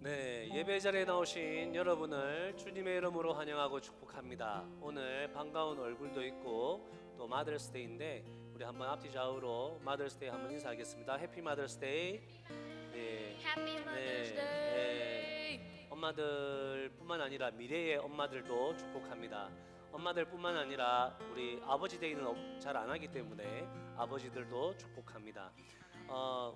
네, 예배 자리에 나오신 여러분을 주님의 이름으로 환영하고 축복합니다. 오늘 반가운 얼굴도 있고 또 마더스데이인데 우리 한번 앞뒤 좌우로 마더스데이 한번 인사하겠습니다. 해피 마더스데이. 네, Happy Mother's 네, Day. 엄마들뿐만 아니라 미래의 엄마들도 축복합니다. 엄마들뿐만 아니라 우리 아버지 데이는 잘 안 하기 때문에 아버지들도 축복합니다.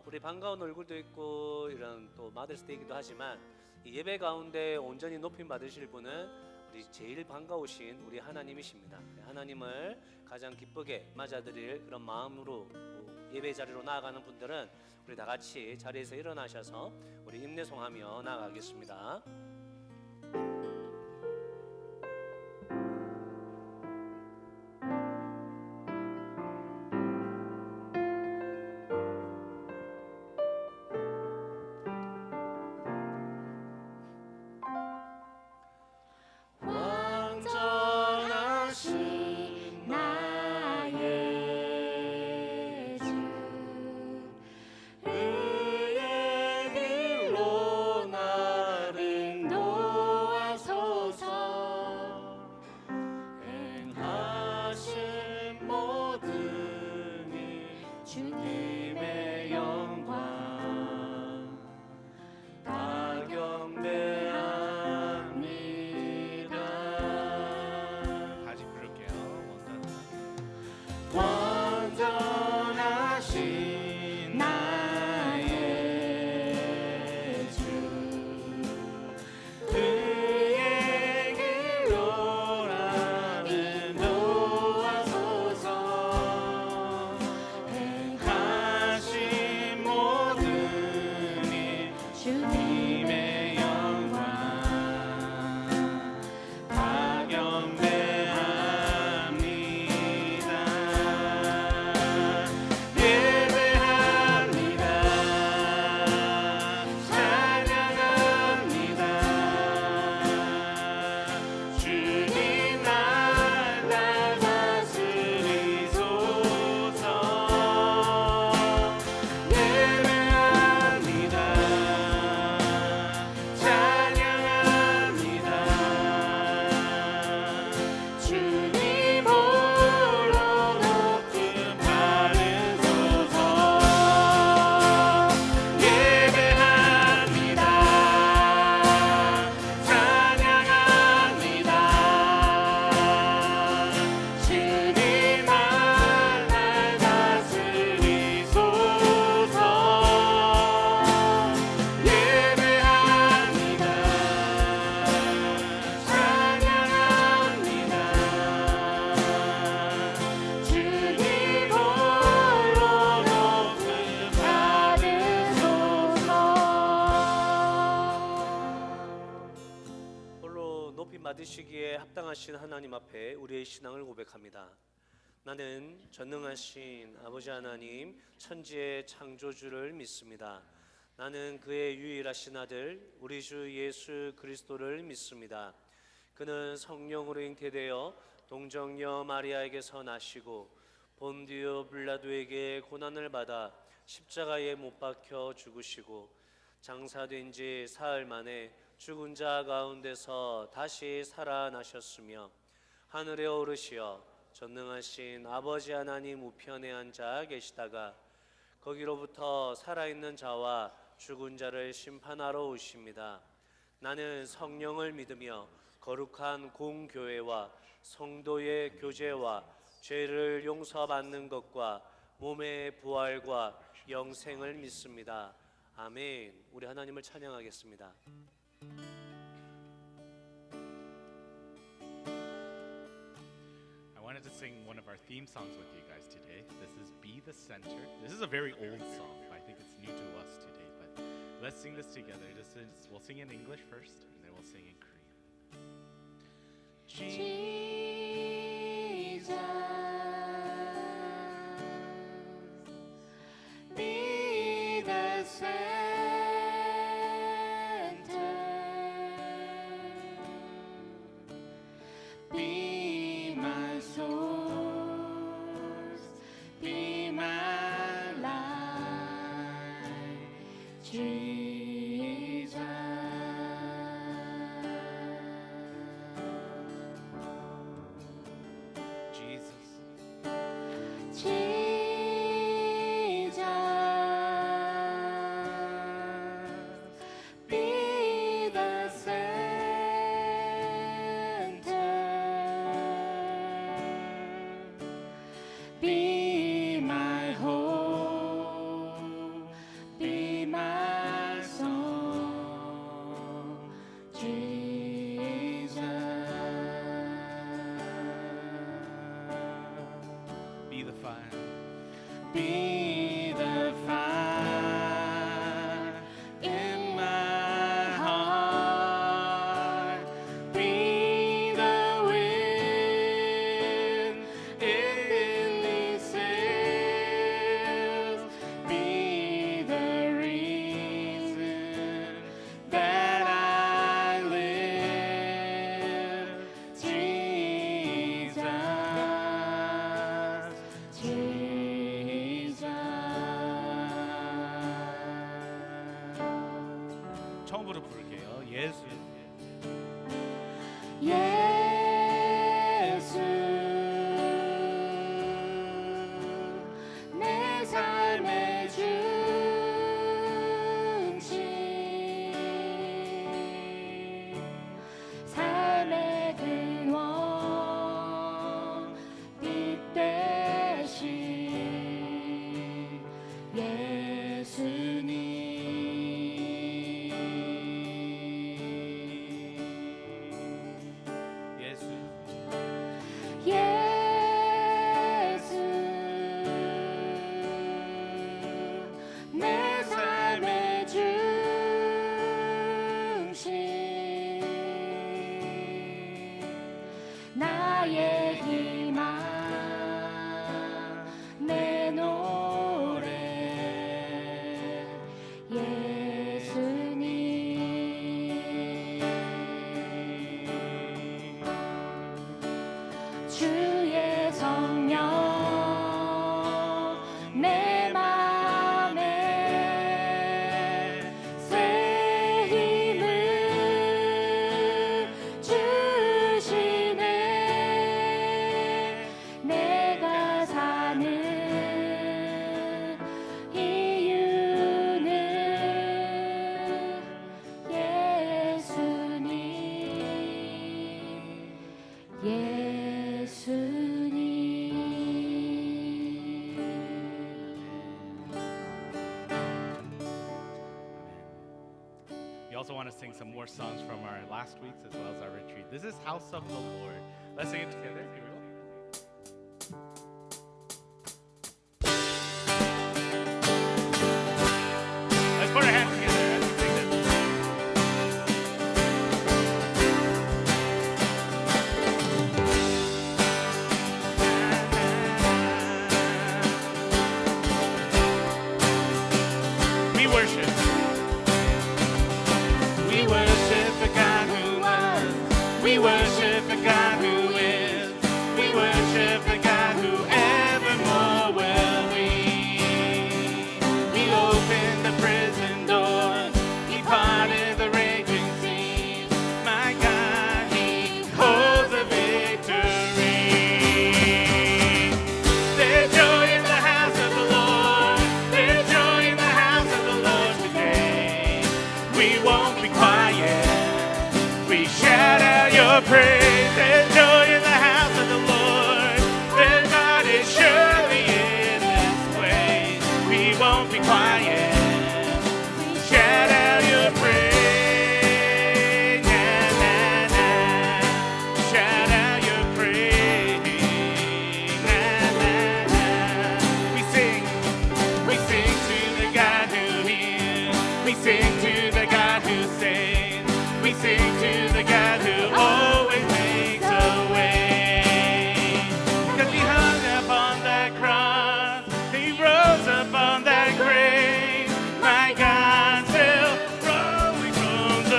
우리 반가운 얼굴도 있고 이런 또 마더스데이기도 하지만 이 예배 가운데 온전히 높임 받으실 분은 우리 제일 반가우신 우리 하나님이십니다. 하나님을 가장 기쁘게 맞아드릴 그런 마음으로 예배 자리로 나아가는 분들은 우리 다 같이 자리에서 일어나셔서 우리 임내송하며 나아가겠습니다. 완전하신 나의 주, 의의 길로 나를 인도하소서. 행하신 모든 일 주님의 영광 다 경배합니다. 다시 부를게요. 완전하신 나의 주, 그의 길로 나를 인도하소서. 행하신 모든 일 주님의 영광 다 경배합니다. 예배합니다. 찬양합니다. 주님 날 다스리소서. 예배합니다. 찬양합니다. 주님 홀로 높음 받으소서. 예배합니다. 찬양합니다. 주님 날 다스리소서. 예배합니다. 찬양합니다. 주님 홀로 높음 받으소서. 홀로 높이 받으시기에 합당하신 하나님 앞에 우리의 신앙을 고백합니다. 나는 전능하신 아버지 하나님 천지의 창조주를 믿습니다. 나는 그의 유일하신 아들 우리 주 예수 그리스도를 믿습니다. 그는 성령으로 잉태되어 동정녀 마리아에게서 나시고 본디오 빌라도에게 고난을 받아 십자가에 못 박혀 죽으시고 장사된 지 사흘 만에 죽은 자 가운데서 다시 살아나셨으며 하늘에 오르시어 전능하신 아버지 하나님 우편에 앉아 계시다가 거기로부터 살아있는 자와 죽은 자를 심판하러 오십니다. 나는 성령을 믿으며 거룩한 공교회와 성도의 교제와 죄를 용서받는 것과 몸의 부활과 영생을 믿습니다. 아멘. 우리 하나님을 찬양하겠습니다. I wanted to sing one of our theme songs with you guys today. This is Be the Center. This is a very old song. I think it's new to us today, but let's sing this together. We'll sing in English first, and then we'll sing in Korean. Jesus, be the center, be my source, be my life, Jesus. 처음부터 부를게요. 예수. 예수 내 삶의 중심 삶의 근원 빛 대신 예수님 예수 내 삶의 중심 나의 희망 내 노래 예수님 주의 성령 내 맘에 새 힘을 주시네 내가 사는 이유는 예수님 예수님 We also want to sing some more songs from our last weeks as well as our retreat. This is House of the Lord. Let's sing it together. Here we go. Let's put our hands together as we sing this. We worship. We worship the God who was. We worship the God who is. We worship the God who evermore will be. He opened the prison doors. He parted the raging sea. My God, He holds the victory. There's joy in the house of the Lord. There's joy in the house of the Lord today. We won't be quiet. We shout out your praise. There's joy in the house of the Lord. Their God is surely in this place. We won't be quiet. We shout out your praise. Na, na, na. Shout out your praise. Na, na, na. We sing to the God who heals. We sing to the God who saves. We sing to the God who always makes a way. 'Cause He hung up on that cross. He rose up on that grave. My God still rolling stones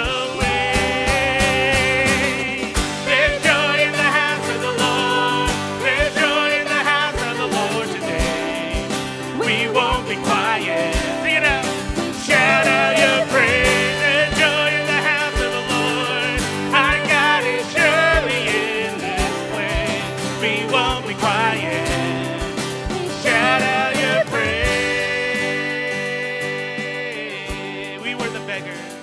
away. There's joy in the house of the Lord. There's joy in the house of the Lord today. We won't be quiet. Sing it out. Shout out your praise. There's joy in the house of the Lord. Our God is surely in this place. We won't be quiet. Shout out your praise. We were the beggars.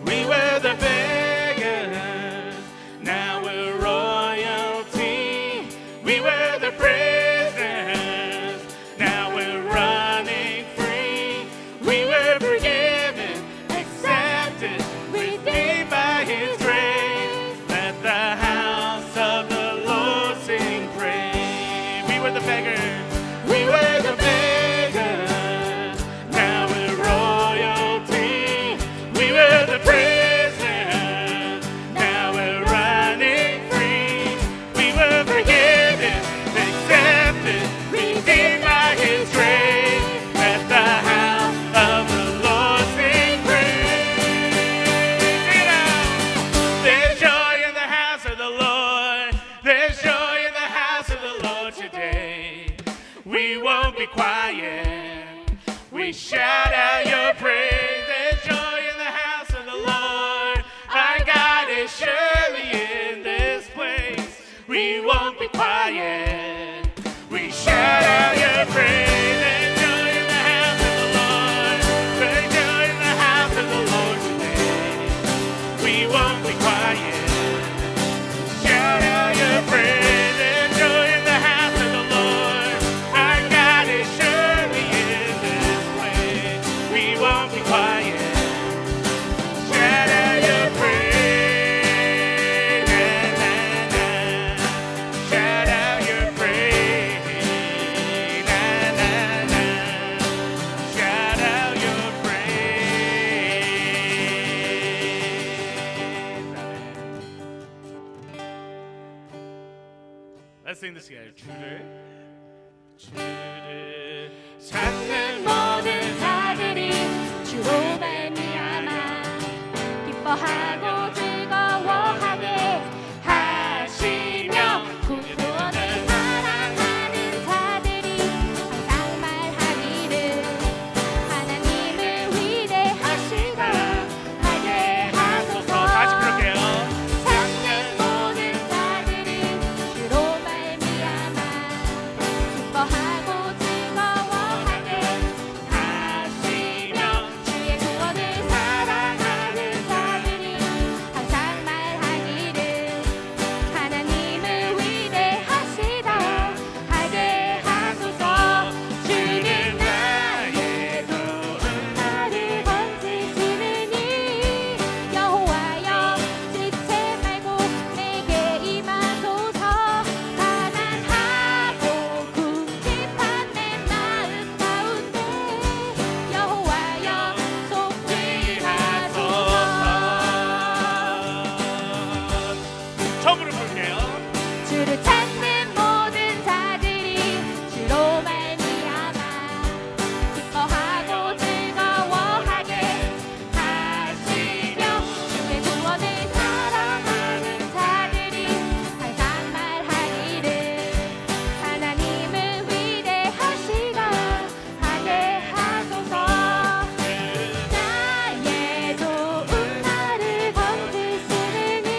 We were the beggars. Now we're royalty. We were the prisoners. Now we're running free. We were forgiven, accepted, redeemed by His grace. Let the house of the Lord sing praise. We were the beggars. We were the beggars. Now we're royalty. We were the prisoners. Now we're running free. We were forgiven, accepted, redeemed by His grace. Let the house of the Lord sing praise. Sing it out. There's joy in the house of the Lord. There's joy in the house of the Lord today. We won't be quiet. We shout out your praise. There's joy in the house of the Lord. Let's sing this together. 주를 찾는 모든 자들이 주로 말미암아 기뻐하고 즐거워하게 하시며 구원을 사랑하는 자들이 항상 말하기를 하나님을 위대하시다 하게 하소서. 다시 부를게요. 찾는 모든 자들이 주로 말미암아 기뻐하고 즐거워하게 하시며 주의 구원을 사랑하는 자들이 항상 말하기를 하나님을 위대하시다 하게 하소서. 주는 나의 도움 나를 건지시느니 여호와여 지체 말고 내게 임하소서. 가난하고 궁핍한 내 마음 가운데 여호와여 속히 하소서. 처음으로 부를게요. 주를 찾는 모든 자들이 주로 말미암아 기뻐하고 즐거워하게 하시며 주의 구원을 사랑하는 자들이 항상 말하기를 하나님을 위대하시다 하게 하소서. 나의 도움 나를 건지시느니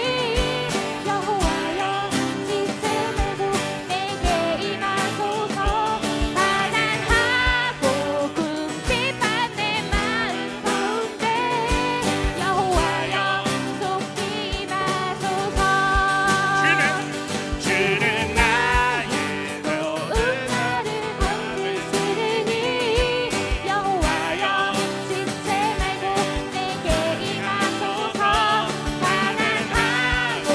여호와여 지체 말고 내게 임하소서. 가난하고 궁핍한 내 마음 가운데 여호와여 속히 임하소서. 주는 나의 도움 나를 건지시느니 여호와여 지체 말고 내게 임하소서. 가난하고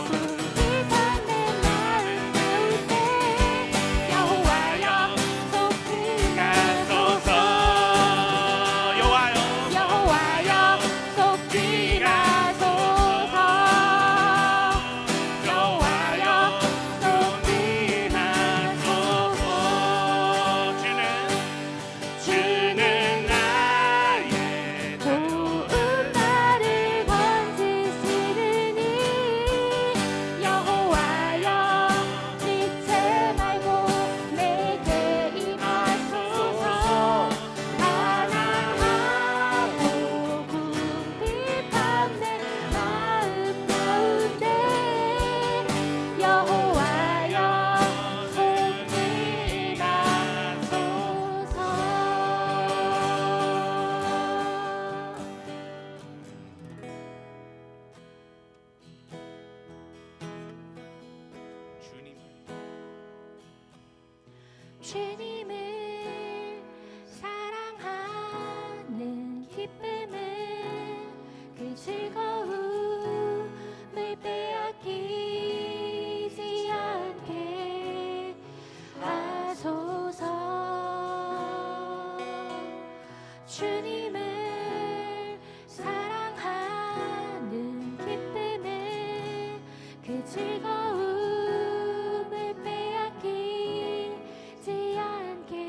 궁핍한 내 마음 가운데 여호와여 속히 임하소서. 여호와여 속히 임하소서. 여호와여 속히 임하소서. 주는 나의 도움 나를 건지시느니 여호와여 지체 말고 내게 임하소서. 가난하고 궁핍한 내 마음 가운데 여호와여 속히 임하소서. 주님을 사랑하는 기쁨을 그 즐거움을 빼앗기지 않게 하소서. 주님을 사랑하는 기쁨을 그 즐거움을 빼앗기지 않게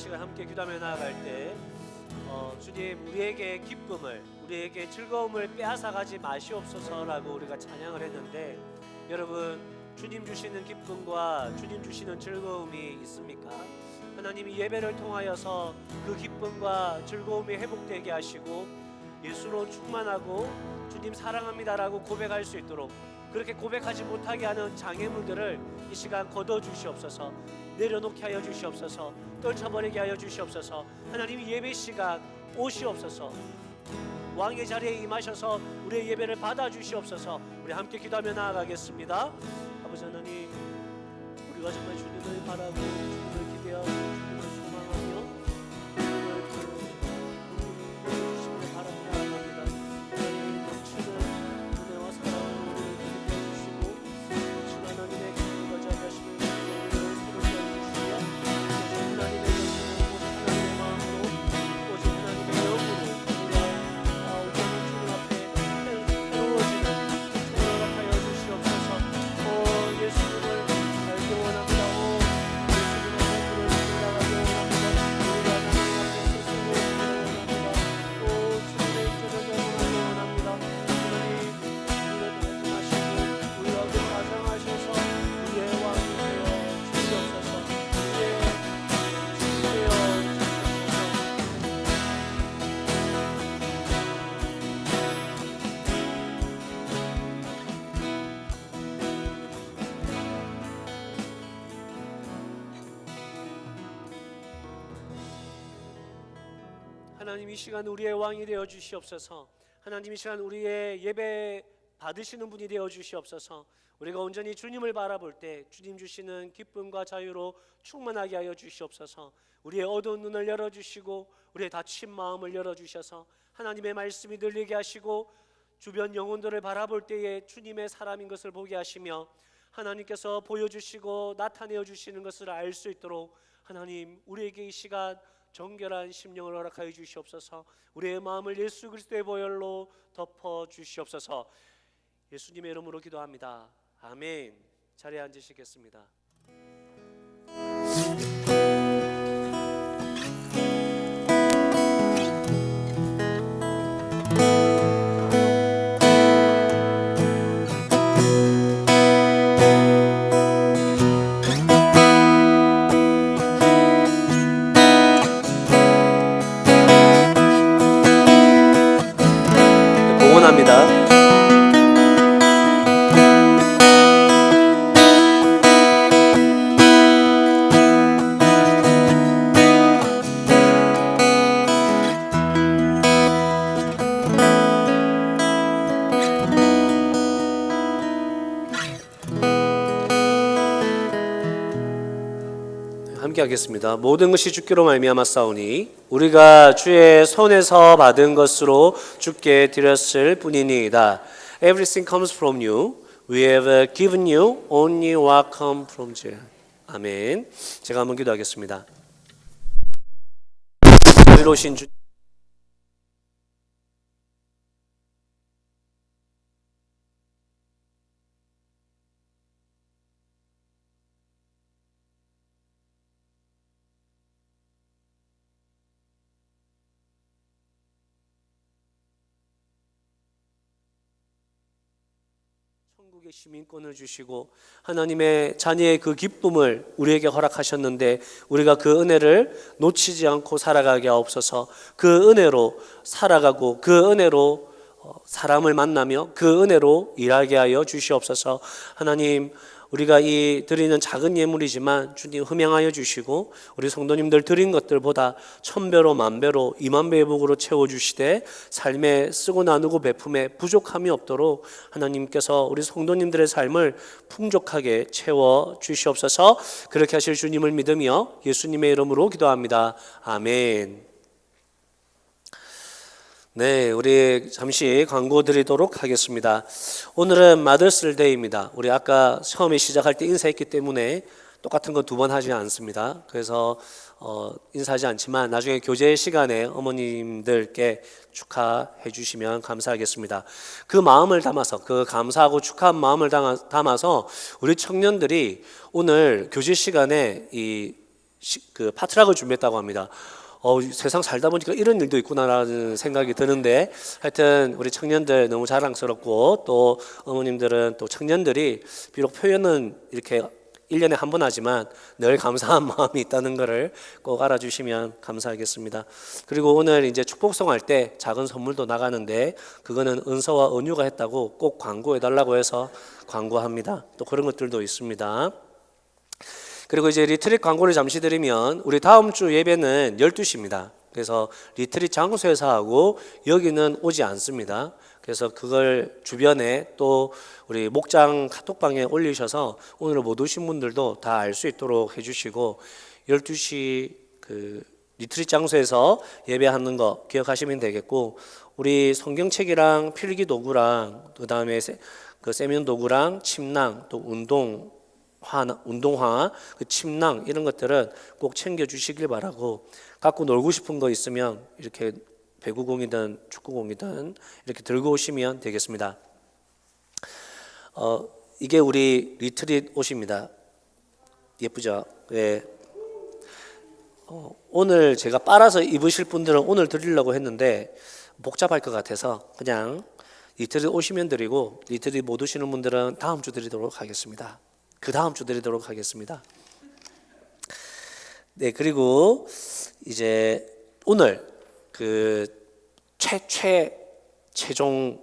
시간 함께 기도하며 나아갈 때 주님 우리에게 기쁨을 우리에게 즐거움을 빼앗아가지 마시옵소서라고 우리가 찬양을 했는데 여러분 주님 주시는 기쁨과 주님 주시는 즐거움이 있습니까? 하나님이 예배를 통하여서 그 기쁨과 즐거움이 회복되게 하시고 예수로 충만하고 주님 사랑합니다라고 고백할 수 있도록 그렇게 고백하지 못하게 하는 장애물들을 이 시간 걷어주시옵소서. 내려놓게 하여 주시옵소서. 떨쳐버리게 하여 주시옵소서. 하나님이 예배 시간 오시옵소서. 왕의 자리에 임하셔서 우리의 예배를 받아주시옵소서. 우리 함께 기도하며 나아가겠습니다. 아버지 하나님 우리가 정말 주님을 바라고 주님을 기대하고 주님을 소망하며 주님을 주시기를 바랍니다. 하나님 넘치는 은혜와 사랑으로 우리를 기대해 주시고 넘치는 하나님의 기쁨과 자비하시는 우리를 새롭게 해주시며 오직 하나님의 것으로 오직 하나님의 마음으로 오직 하나님의 영으로 우리가 온전한 주님 앞에 새로워지는 새로운 하여 주시옵소서. 예수님을 알기 원합니다. 예수님의 몸으로 나가기 원합니다. 우리가 하나님 앞에 스스로 원합니다. 주님의 입술을 영원하기 원합니다. 하나님 우리를 말씀하시고 우리 가운데 가장하셔서 우리의 왕이 되어 주시옵소서. 우리의 주님 되어 하나님 이 시간 우리의 왕이 되어 주시옵소서. 하나님 이 시간 우리의 예배 받으시는 분이 되어 주시옵소서. 우리가 온전히 주님을 바라볼 때 주님 주시는 기쁨과 자유로 충만하게 하여 주시옵소서. 우리의 어두운 눈을 열어주시고 우리의 닫힌 마음을 열어주셔서 하나님의 말씀이 들리게 하시고 주변 영혼들을 바라볼 때에 주님의 사람인 것을 보게 하시며 하나님께서 보여주시고 나타내어 주시는 것을 알 수 있도록 하나님 우리에게 이 시간 정결한 심령을 허락하여 주시옵소서. 우리의 마음을 예수 그리스도의 보혈로 덮어 주시옵소서. 예수님의 이름으로 기도합니다. 아멘. 자리에 앉으시겠습니다. 공헌합니다. 함께 하겠습니다. 모든 것이 주께로 말미암아 싸우니 우리가 주의 손에서 받은 것으로 주께 드렸을 뿐이니이다. Everything comes from you. We have given you only what comes from you. 아멘. 제가 한번 기도하겠습니다. 자비로우신 주 천국의 시민권을 주시고 하나님의 자녀의 그 기쁨을 우리에게 허락하셨는데 우리가 그 은혜를 놓치지 않고 살아가게 하옵소서. 그 은혜로 살아가고 그 은혜로 사람을 만나며 그 은혜로 일하게 하여 주시옵소서. 하나님 우리가 이 드리는 작은 예물이지만 주님 흠양하여 주시고 우리 성도님들 드린 것들보다 1000배로 10,000배로 20,000배의 복으로 채워주시되 삶에 쓰고 나누고 베품에 부족함이 없도록 하나님께서 우리 성도님들의 삶을 풍족하게 채워주시옵소서. 그렇게 하실 주님을 믿으며 예수님의 이름으로 기도합니다. 아멘. 네, 우리 잠시 광고 드리도록 하겠습니다. 오늘은 마더스 데이입니다. 우리 아까 처음에 시작할 때 인사했기 때문에 똑같은 거 2번 하지 않습니다. 그래서 인사하지 않지만 나중에 교제 시간에 어머님들께 축하해 주시면 감사하겠습니다. 그 마음을 담아서 그 감사하고 축하한 마음을 담아서 우리 청년들이 오늘 교제 시간에 이 그 파트락을 준비했다고 합니다. 세상 살다 보니까 이런 일도 있구나라는 생각이 드는데 하여튼 우리 청년들 너무 자랑스럽고 또 어머님들은 또 청년들이 비록 표현은 이렇게 1년에 한 번 하지만 늘 감사한 마음이 있다는 것을 꼭 알아주시면 감사하겠습니다. 그리고 오늘 이제 축복송 할 때 작은 선물도 나가는데 그거는 은서와 은유가 했다고 꼭 광고해 달라고 해서 광고합니다. 또 그런 것들도 있습니다. 그리고 이제 리트릿 광고를 잠시 드리면 우리 다음 주 예배는 12시입니다. 그래서 리트릿 장소에서 하고 여기는 오지 않습니다. 그래서 그걸 주변에 또 우리 목장 카톡방에 올리셔서 오늘 못 오신 분들도 다 알 수 있도록 해주시고 12시 그 리트릿 장소에서 예배하는 거 기억하시면 되겠고 우리 성경책이랑 필기 도구랑 그 다음에 그 세면 도구랑 침낭 또 운동화, 그 침낭 이런 것들은 꼭 챙겨 주시길 바라고 갖고 놀고 싶은 거 있으면 이렇게 배구공이든 축구공이든 이렇게 들고 오시면 되겠습니다. 이게 우리 리트릿 옷입니다. 예쁘죠? 네. 오늘 제가 빨아서 입으실 분들은 오늘 드리려고 했는데 복잡할 것 같아서 그냥 리트릿 오시면 드리고 리트릿 못 오시는 분들은 다음 주 드리도록 하겠습니다. 그 다음 주 드리도록 하겠습니다. 네, 그리고 이제 오늘 그 최종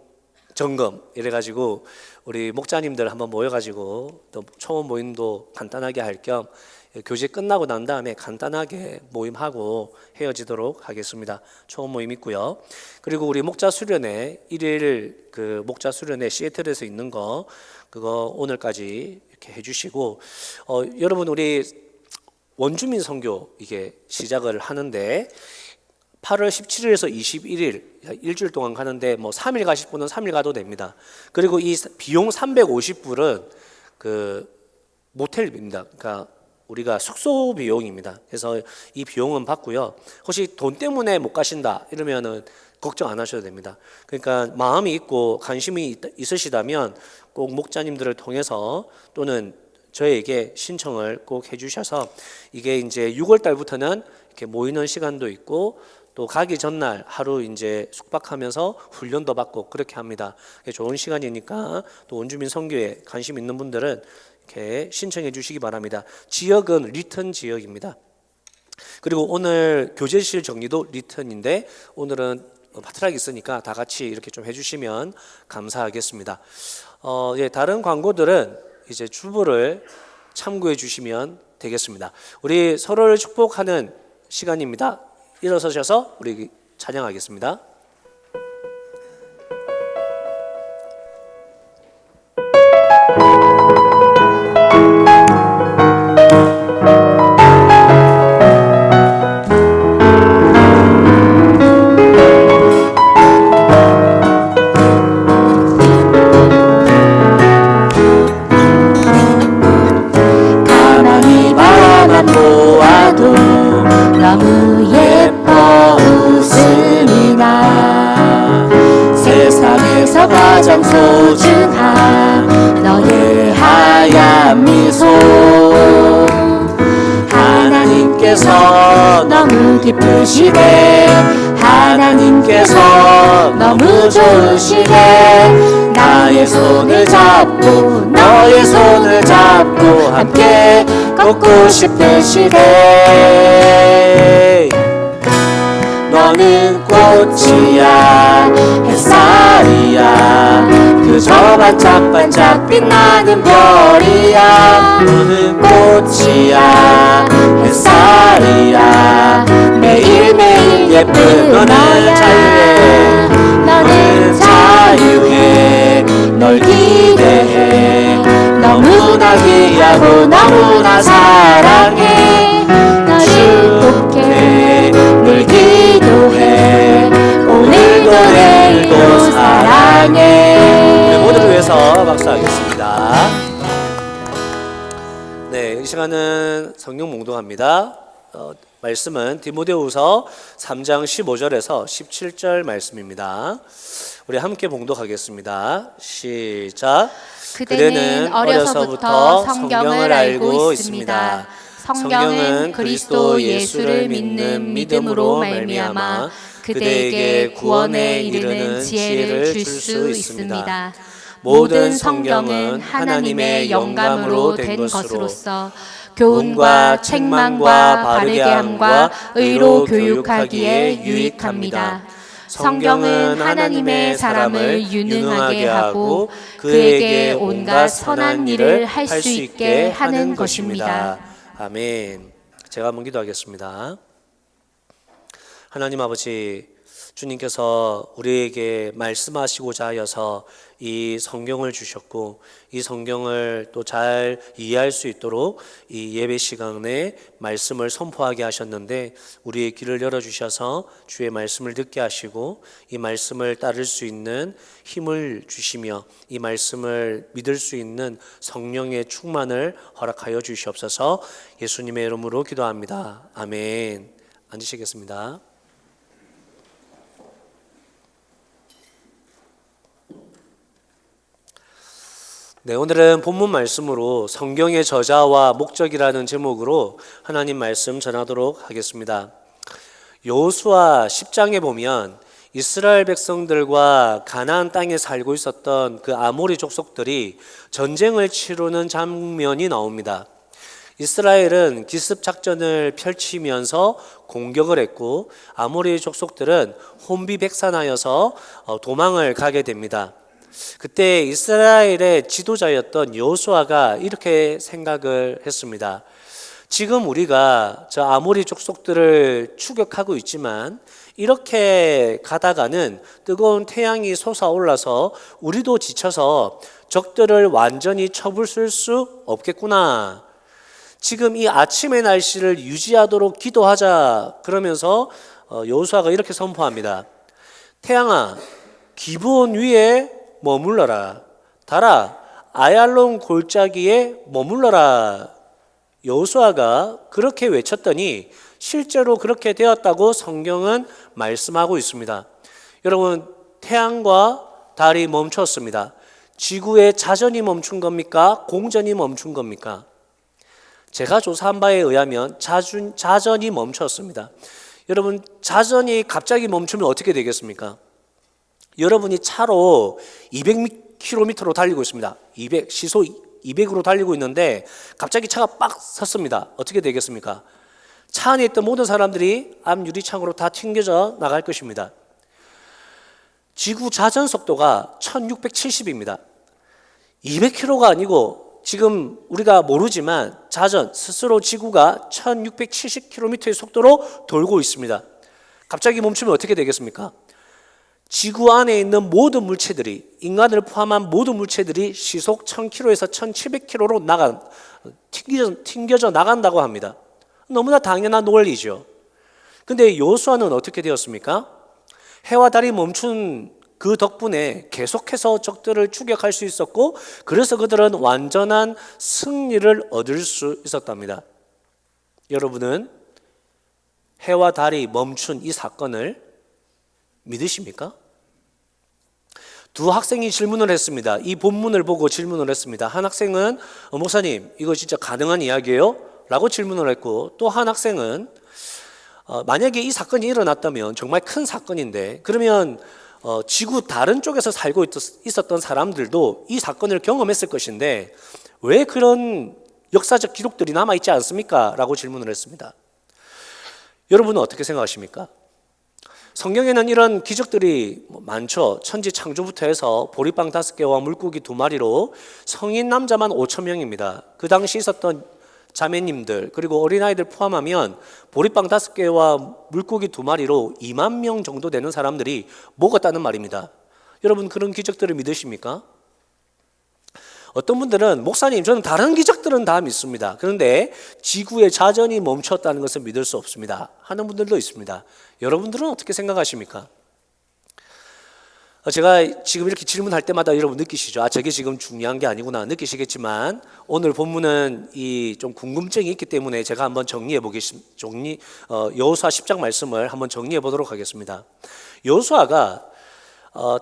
점검 이래가지고 우리 목자님들 한번 모여가지고 또 초원 모임도 간단하게 할 겸 교제 끝나고 난 다음에 간단하게 모임하고 헤어지도록 하겠습니다. 초원 모임 있고요. 그리고 우리 목자 수련회 1일 그 목자 수련회 시애틀에서 있는 거 그거 오늘까지 이렇게 해주시고 여러분 우리 원주민 선교 이게 시작을 하는데 8월 17일에서 21일 일주일 동안 가는데 뭐 3일 가실 분은 3일 가도 됩니다. 그리고 이 비용 350불은 그 모텔입니다. 그러니까 우리가 숙소 비용입니다. 그래서 이 비용은 받고요. 혹시 돈 때문에 못 가신다 이러면은 걱정 안 하셔도 됩니다. 그러니까 마음이 있고 관심이 있으시다면 꼭 목자님들을 통해서 또는 저에게 신청을 꼭 해주셔서 이게 이제 6월 달부터는 이렇게 모이는 시간도 있고 또 가기 전날 하루 이제 숙박하면서 훈련도 받고 그렇게 합니다. 좋은 시간이니까 또 원주민 선교에 관심 있는 분들은 이렇게 신청해 주시기 바랍니다. 지역은 리턴 지역입니다. 그리고 오늘 교제실 정리도 리턴인데 오늘은 파트락이 있으니까 다 같이 이렇게 좀 해주시면 감사하겠습니다. 예, 다른 광고들은 이제 주보를 참고해 주시면 되겠습니다. 우리 서로를 축복하는 시간입니다. 일어서셔서 우리 찬양하겠습니다. 가만히 바라만 보아도 너무 예뻐 웃음이 나 세상에서 가장 소중한 너의 하얀 미소 하나님께서 너무 기쁘시네 하나님께서 너무 좋으시네 나의 손을 잡고 너의 손을 잡고 함께 걷고 싶으시네 너는 꽃이야 햇살이야 그저 반짝반짝 빛나는 별이야 너는 꽃이야 햇살이야 매일매일 예쁜 너는 자유해 너는 자유해 널 기대해 너무나 귀하고 너무나 사랑해 널 축복해 늘 기도해 오늘도 내일도 사랑해 우리 모두를 위해서 박수하겠습니다. 네, 이 시간은 성령 몽독합니다. 말씀은 디모데후서 3장 15절에서 17절 말씀입니다. 우리 함께 봉독하겠습니다. 시작. 그대는 어려서부터 성경을 알고 있습니다. 성경은 그리스도 예수를 믿는 믿음으로 말미암아 그대에게 구원에 이르는 지혜를 줄 수 있습니다. 모든 성경은 하나님의 영감으로 된 것으로서 교훈과 책망과 바르게 함과 의로 교육하기에 유익합니다. 성경은 하나님의 사람을 유능하게 하고 그에게 온갖 선한 일을 할 수 있게 하는 것입니다. 아멘. 제가 한번 기도하겠습니다. 하나님 아버지, 주님께서 우리에게 말씀하시고자 하여서 이 성경을 주셨고 이 성경을 또 잘 이해할 수 있도록 이 예배 시간에 말씀을 선포하게 하셨는데 우리의 귀를 열어주셔서 주의 말씀을 듣게 하시고 이 말씀을 따를 수 있는 힘을 주시며 이 말씀을 믿을 수 있는 성령의 충만을 허락하여 주시옵소서. 예수님의 이름으로 기도합니다. 아멘. 앉으시겠습니다. 네, 오늘은 본문 말씀으로 성경의 저자와 목적이라는 제목으로 하나님 말씀 전하도록 하겠습니다. 여호수아 10장에 보면 이스라엘 백성들과 가나안 땅에 살고 있었던 그 아모리 족속들이 전쟁을 치르는 장면이 나옵니다. 이스라엘은 기습 작전을 펼치면서 공격을 했고 아모리 족속들은 혼비백산하여서 도망을 가게 됩니다. 그때 이스라엘의 지도자였던 여호수아가 이렇게 생각을 했습니다. 지금 우리가 저 아모리 족속들을 추격하고 있지만 이렇게 가다가는 뜨거운 태양이 솟아올라서 우리도 지쳐서 적들을 완전히 쳐부술 수 없겠구나. 지금 이 아침의 날씨를 유지하도록 기도하자. 그러면서 여호수아가 이렇게 선포합니다. 태양아, 기브온 위에 머물러라. 달아, 아얄론 골짜기에 머물러라. 여호수아가 그렇게 외쳤더니 실제로 그렇게 되었다고 성경은 말씀하고 있습니다. 여러분, 태양과 달이 멈췄습니다. 지구의 자전이 멈춘 겁니까? 공전이 멈춘 겁니까? 제가 조사한 바에 의하면 자전이 멈췄습니다. 여러분, 자전이 갑자기 멈추면 어떻게 되겠습니까? 여러분이 차로 200km로 달리고 있습니다. 시속 200으로 달리고 있는데 갑자기 차가 빡 섰습니다. 어떻게 되겠습니까? 차 안에 있던 모든 사람들이 앞 유리창으로 다 튕겨져 나갈 것입니다. 지구 자전 속도가 1670입니다. 200km가 아니고 지금 우리가 모르지만 자전 스스로 지구가 1670km의 속도로 돌고 있습니다. 갑자기 멈추면 어떻게 되겠습니까? 지구 안에 있는 모든 물체들이, 인간을 포함한 모든 물체들이 시속 1000km에서 1700km로 튕겨져 나간다고 합니다. 너무나 당연한 논리죠. 근데 여호수아는 어떻게 되었습니까? 해와 달이 멈춘 그 덕분에 계속해서 적들을 추격할 수 있었고, 그래서 그들은 완전한 승리를 얻을 수 있었답니다. 여러분은 해와 달이 멈춘 이 사건을 믿으십니까? 두 학생이 질문을 했습니다. 이 본문을 보고 질문을 했습니다. 한 학생은 목사님, 이거 진짜 가능한 이야기예요? 라고 질문을 했고, 또 한 학생은 만약에 이 사건이 일어났다면 정말 큰 사건인데, 그러면 지구 다른 쪽에서 살고 있었던 사람들도 이 사건을 경험했을 것인데 왜 그런 역사적 기록들이 남아있지 않습니까? 라고 질문을 했습니다. 여러분은 어떻게 생각하십니까? 성경에는 이런 기적들이 많죠. 천지 창조부터 해서 보리빵 5개와 물고기 2마리로 성인 남자만 5,000명입니다. 그 당시 있었던 자매님들 그리고 어린아이들 포함하면 보리빵 5개와 물고기 2마리로 2만 명 정도 되는 사람들이 먹었다는 말입니다. 여러분, 그런 기적들을 믿으십니까? 어떤 분들은 목사님, 저는 다른 기적들은 다 믿습니다. 그런데 지구의 자전이 멈췄다는 것은 믿을 수 없습니다 하는 분들도 있습니다. 여러분들은 어떻게 생각하십니까? 제가 지금 이렇게 질문할 때마다 여러분 느끼시죠? 아, 저게 지금 중요한 게 아니구나 느끼시겠지만, 오늘 본문은 이 좀 궁금증이 있기 때문에 제가 한번 정리해 보겠습니다. 여호수아 10장 말씀을 한번 정리해 보도록 하겠습니다. 여호수아가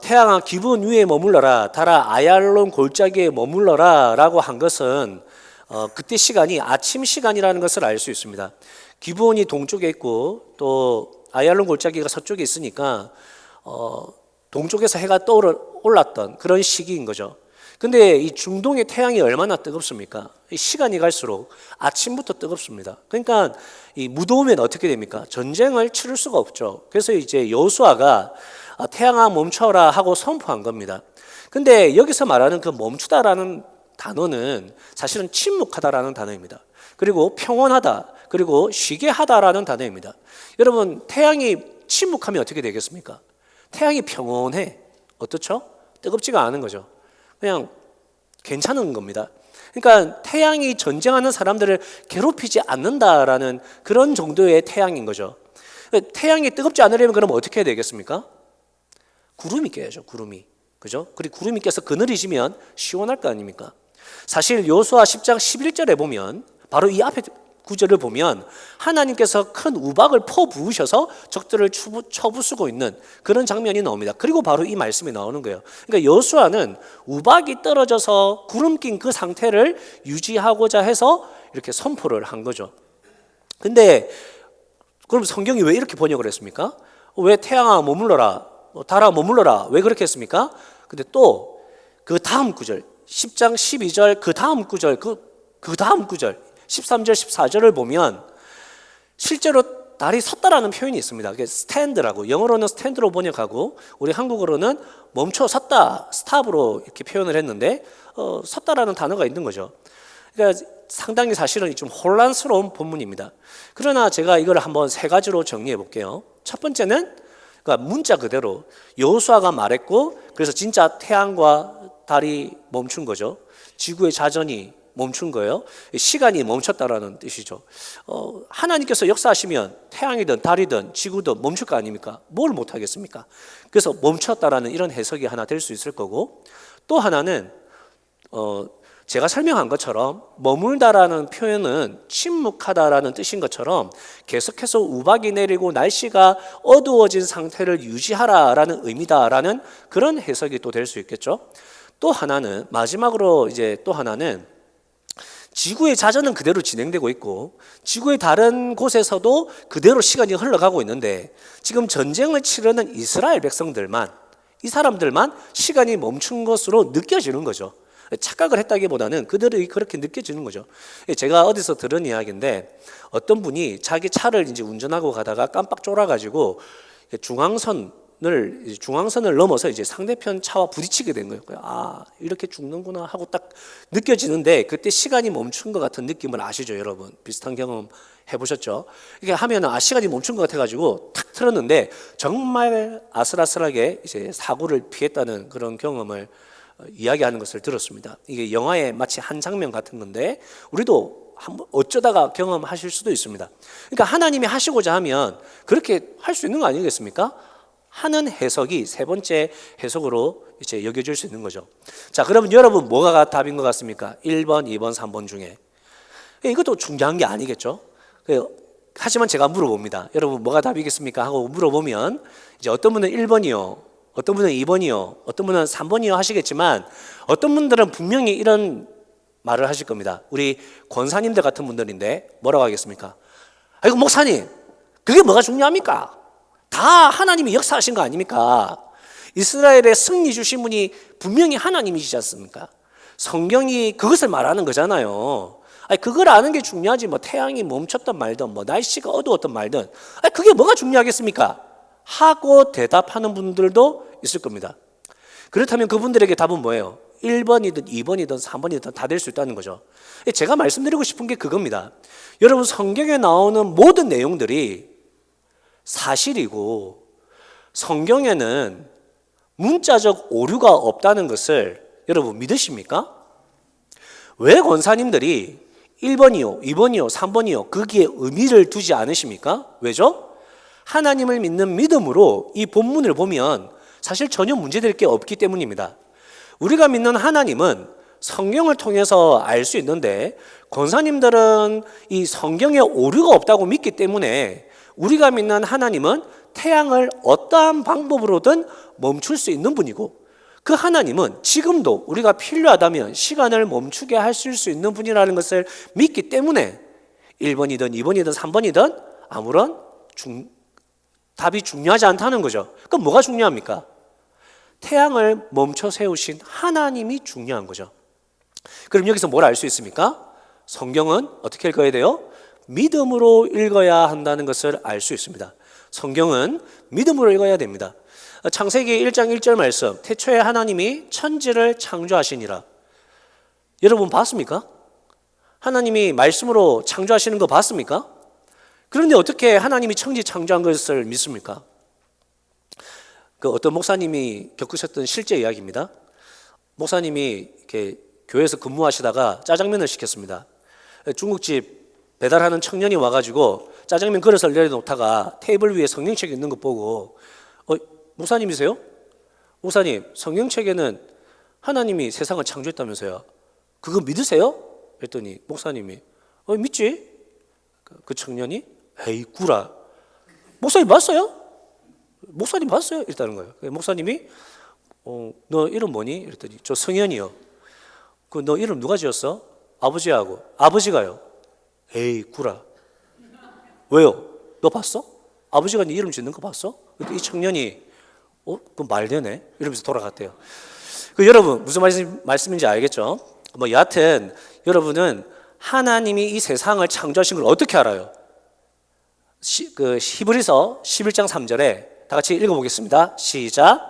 태양아 기브온 위에 머물러라, 달아 아얄론 골짜기에 머물러라 라고 한 것은 그때 시간이 아침 시간이라는 것을 알 수 있습니다. 기브온이 동쪽에 있고 또 아얄론 골짜기가 서쪽에 있으니까 동쪽에서 해가 올랐던 그런 시기인 거죠. 근데 이 중동의 태양이 얼마나 뜨겁습니까? 이 시간이 갈수록 아침부터 뜨겁습니다. 그러니까 이 무더우면 어떻게 됩니까? 전쟁을 치를 수가 없죠. 그래서 이제 여호수아가 태양아 멈춰라 하고 선포한 겁니다. 근데 여기서 말하는 그 멈추다라는 단어는 사실은 침묵하다라는 단어입니다. 그리고 평온하다, 그리고 쉬게 하다라는 단어입니다. 여러분, 태양이 침묵하면 어떻게 되겠습니까? 태양이 평온해. 어떻죠? 뜨겁지가 않은 거죠. 그냥 괜찮은 겁니다. 그러니까 태양이 전쟁하는 사람들을 괴롭히지 않는다라는 그런 정도의 태양인 거죠. 태양이 뜨겁지 않으려면 그럼 어떻게 해야 되겠습니까? 구름이 껴야죠. 구름이. 그죠? 그리고 구름이 껴서 그늘이 지면 시원할 거 아닙니까? 사실 여호수아 10장 11절에 보면 바로 이 앞에 구절을 보면 하나님께서 큰 우박을 퍼부으셔서 적들을 쳐부수고 있는 그런 장면이 나옵니다. 그리고 바로 이 말씀이 나오는 거예요. 그러니까 여호수아는 우박이 떨어져서 구름 낀 그 상태를 유지하고자 해서 이렇게 선포를 한 거죠. 근데 그럼 성경이 왜 이렇게 번역을 했습니까? 왜 태양아 머물러라, 달아 머물러라, 왜 그렇게 했습니까? 근데 또 그 다음 구절 10장 12절 그 다음 구절 그 다음 구절 13절 14절을 보면 실제로 달이 섰다라는 표현이 있습니다. 그게 스탠드라고, 영어로는 스탠드로 번역하고 우리 한국어로는 멈춰 섰다, 스탑으로 이렇게 표현을 했는데 섰다라는 단어가 있는 거죠. 그러니까 상당히 사실은 좀 혼란스러운 본문입니다. 그러나 제가 이걸 한번 세 가지로 정리해 볼게요. 첫 번째는 그러니까 문자 그대로 여호수아가 말했고, 그래서 진짜 태양과 달이 멈춘 거죠. 지구의 자전이 멈춘 거예요. 시간이 멈췄다라는 뜻이죠. 하나님께서 역사하시면 태양이든 달이든 지구든 멈출 거 아닙니까? 뭘 못하겠습니까? 그래서 멈췄다라는 이런 해석이 하나 될 수 있을 거고, 또 하나는 제가 설명한 것처럼 머물다라는 표현은 침묵하다라는 뜻인 것처럼 계속해서 우박이 내리고 날씨가 어두워진 상태를 유지하라라는 의미다라는 그런 해석이 또 될 수 있겠죠. 또 하나는 마지막으로 이제 또 하나는 지구의 자전은 그대로 진행되고 있고 지구의 다른 곳에서도 그대로 시간이 흘러가고 있는데 지금 전쟁을 치르는 이스라엘 백성들만, 이 사람들만 시간이 멈춘 것으로 느껴지는 거죠. 착각을 했다기보다는 그들이 그렇게 느껴지는 거죠. 제가 어디서 들은 이야기인데 어떤 분이 자기 차를 이제 운전하고 가다가 깜빡 쫄아가지고 중앙선을 넘어서 이제 상대편 차와 부딪히게 된 거예요. 아, 이렇게 죽는구나 하고 딱 느껴지는데 그때 시간이 멈춘 것 같은 느낌을 아시죠, 여러분? 비슷한 경험 해보셨죠? 이게 하면은 시간이 멈춘 것 같아가지고 탁 틀었는데 정말 아슬아슬하게 이제 사고를 피했다는 그런 경험을 이야기하는 것을 들었습니다. 이게 영화의 마치 한 장면 같은 건데 우리도 한번 어쩌다가 경험하실 수도 있습니다. 그러니까 하나님이 하시고자 하면 그렇게 할 수 있는 거 아니겠습니까? 하는 해석이 세 번째 해석으로 이제 여겨질 수 있는 거죠. 자, 그러면 여러분 뭐가 답인 것 같습니까? 1번, 2번, 3번 중에. 이것도 중요한 게 아니겠죠. 하지만 제가 물어봅니다. 여러분 뭐가 답이겠습니까? 하고 물어보면 이제 어떤 분은 1번이요, 어떤 분은 2번이요, 어떤 분은 3번이요 하시겠지만 어떤 분들은 분명히 이런 말을 하실 겁니다. 우리 권사님들 같은 분들인데 뭐라고 하겠습니까? 아이고 목사님, 그게 뭐가 중요합니까? 다 하나님이 역사하신 거 아닙니까? 이스라엘의 승리 주신 분이 분명히 하나님이시지 않습니까? 성경이 그것을 말하는 거잖아요. 아니, 그걸 아는 게 중요하지 뭐 태양이 멈췄던 말든 뭐 날씨가 어두웠던 말든 그게 뭐가 중요하겠습니까? 하고 대답하는 분들도 있을 겁니다. 그렇다면 그분들에게 답은 뭐예요? 1번이든 2번이든 3번이든 다 될 수 있다는 거죠. 제가 말씀드리고 싶은 게 그겁니다. 여러분 성경에 나오는 모든 내용들이 사실이고 성경에는 문자적 오류가 없다는 것을 여러분 믿으십니까? 왜 권사님들이 1번이요, 2번이요, 3번이요 거기에 의미를 두지 않으십니까? 왜죠? 하나님을 믿는 믿음으로 이 본문을 보면 사실 전혀 문제될 게 없기 때문입니다. 우리가 믿는 하나님은 성경을 통해서 알 수 있는데 권사님들은 이 성경에 오류가 없다고 믿기 때문에 우리가 믿는 하나님은 태양을 어떠한 방법으로든 멈출 수 있는 분이고 그 하나님은 지금도 우리가 필요하다면 시간을 멈추게 하실 수 있는 분이라는 것을 믿기 때문에 1번이든 2번이든 3번이든 아무런 답이 중요하지 않다는 거죠. 그럼 뭐가 중요합니까? 태양을 멈춰 세우신 하나님이 중요한 거죠. 그럼 여기서 뭘 알 수 있습니까? 성경은 어떻게 읽어야 돼요? 믿음으로 읽어야 한다는 것을 알 수 있습니다. 성경은 믿음으로 읽어야 됩니다. 창세기 1장 1절 말씀, 태초에 하나님이 천지를 창조하시니라. 여러분 봤습니까? 하나님이 말씀으로 창조하시는 거 봤습니까? 그런데 어떻게 하나님이 천지 창조한 것을 믿습니까? 그 어떤 목사님이 겪으셨던 실제 이야기입니다. 목사님이 이렇게 교회에서 근무하시다가 짜장면을 시켰습니다. 중국집 배달하는 청년이 와가지고 짜장면 그릇을 내려놓다가 테이블 위에 성경책이 있는 거 보고 목사님이세요? 목사님, 성경책에는 하나님이 세상을 창조했다면서요. 그거 믿으세요? 그랬더니 목사님이 믿지? 그 청년이 에이 구라. 목사님 봤어요? 목사님 봤어요? 이랬다는 거예요. 목사님이 너 이름 뭐니? 이랬더니 저 성현이요. 그 너 이름 누가 지었어? 아버지하고. 아버지가요. 에이 구라. 왜요? 너 봤어? 아버지가 네 이름 짓는 거 봤어? 이 청년이 그 말되네? 이러면서 돌아갔대요. 여러분 무슨 말씀인지 알겠죠? 여하튼 여러분은 하나님이 이 세상을 창조하신 걸 어떻게 알아요? 히브리서 11장 3절에 다 같이 읽어보겠습니다. 시작.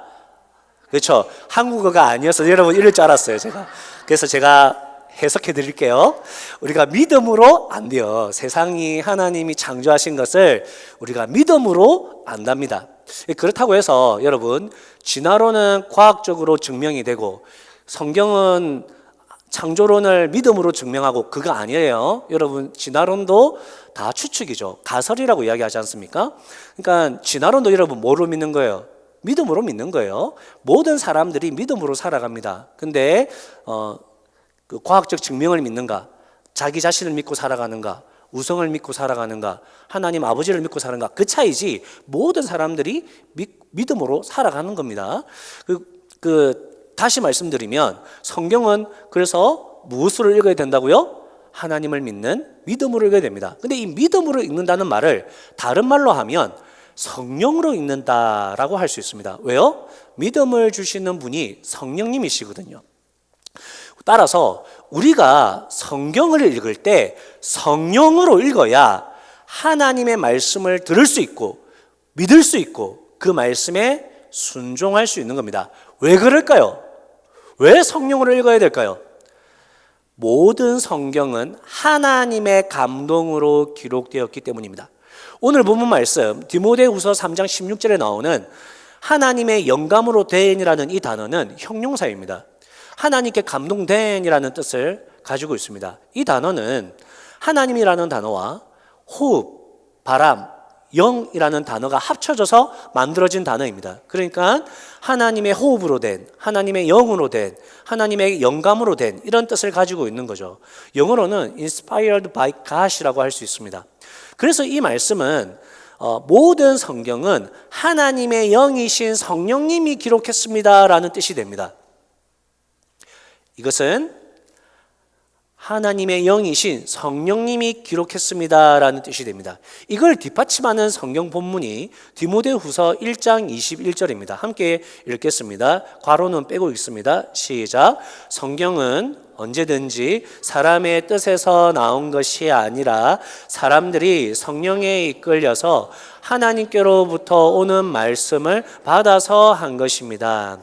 그렇죠. 한국어가 아니어서 여러분 이럴 줄 알았어요, 제가. 그래서 제가 해석해 드릴게요. 우리가 믿음으로 안 돼요. 세상이 하나님이 창조하신 것을 우리가 믿음으로 안답니다. 그렇다고 해서 여러분 진화론은 과학적으로 증명이 되고 성경은 창조론을 믿음으로 증명하고 그거 아니에요. 여러분 진화론도 다 추측이죠. 가설이라고 이야기하지 않습니까? 그러니까 진화론도 여러분 뭐로 믿는 거예요? 믿음으로 믿는 거예요. 모든 사람들이 믿음으로 살아갑니다. 근데 그 과학적 증명을 믿는가? 자기 자신을 믿고 살아가는가? 우성을 믿고 살아가는가? 하나님 아버지를 믿고 사는가? 그 차이지 모든 사람들이 믿음으로 살아가는 겁니다. 다시 말씀드리면 성경은 그래서 무엇으로 읽어야 된다고요? 하나님을 믿는 믿음으로 읽어야 됩니다. 근데 이 믿음으로 읽는다는 말을 다른 말로 하면 성령으로 읽는다라고 할 수 있습니다. 왜요? 믿음을 주시는 분이 성령님이시거든요. 따라서 우리가 성경을 읽을 때 성령으로 읽어야 하나님의 말씀을 들을 수 있고 믿을 수 있고 그 말씀에 순종할 수 있는 겁니다. 왜 그럴까요? 왜 성령으로 읽어야 될까요? 모든 성경은 하나님의 감동으로 기록되었기 때문입니다. 오늘 본문 말씀 디모데후서 3장 16절에 나오는 하나님의 영감으로 된이라는 이 단어는 형용사입니다. 하나님께 감동된이라는 뜻을 가지고 있습니다. 이 단어는 하나님이라는 단어와 호흡, 바람, 영이라는 단어가 합쳐져서 만들어진 단어입니다. 그러니까 하나님의 호흡으로 된, 하나님의 영으로 된, 하나님의 영감으로 된 이런 뜻을 가지고 있는 거죠. 영어로는 inspired by God이라고 할 수 있습니다. 그래서 이 말씀은 모든 성경은 하나님의 영이신 성령님이 기록했습니다라는 뜻이 됩니다. 이것은 하나님의 영이신 성령님이 기록했습니다라는 뜻이 됩니다. 이걸 뒷받침하는 성경 본문이 디모데후서 1장 21절입니다. 함께 읽겠습니다. 괄호는 빼고 읽습니다. 시작. 성경은 언제든지 사람의 뜻에서 나온 것이 아니라 사람들이 성령에 이끌려서 하나님께로부터 오는 말씀을 받아서 한 것입니다.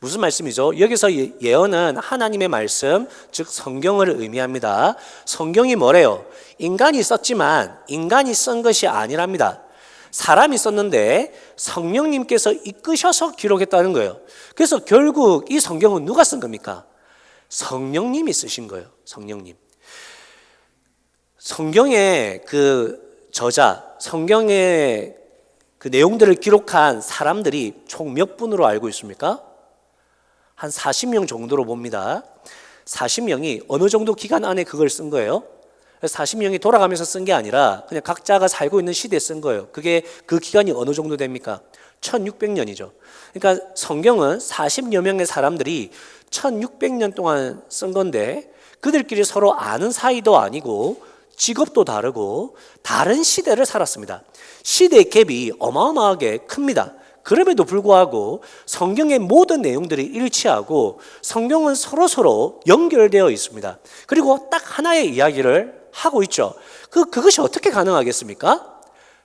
무슨 말씀이죠? 여기서 예언은 하나님의 말씀, 즉 성경을 의미합니다. 성경이 뭐래요? 인간이 썼지만 인간이 쓴 것이 아니랍니다. 사람이 썼는데 성령님께서 이끄셔서 기록했다는 거예요. 그래서 결국 이 성경은 누가 쓴 겁니까? 성령님이 쓰신 거예요. 성령님. 성경의 그 저자, 성경의 그 내용들을 기록한 사람들이 총 몇 분으로 알고 있습니까? 한 40명 정도로 봅니다. 40명이 어느 정도 기간 안에 그걸 쓴 거예요? 40명이 돌아가면서 쓴 게 아니라 그냥 각자가 살고 있는 시대에 쓴 거예요. 그게 그 기간이 어느 정도 됩니까? 1600년이죠. 그러니까 성경은 40여 명의 사람들이 1600년 동안 쓴 건데 그들끼리 서로 아는 사이도 아니고 직업도 다르고 다른 시대를 살았습니다. 시대의 갭이 어마어마하게 큽니다. 그럼에도 불구하고 성경의 모든 내용들이 일치하고 성경은 서로 연결되어 있습니다. 그리고 딱 하나의 이야기를 하고 있죠. 그것이 어떻게 가능하겠습니까?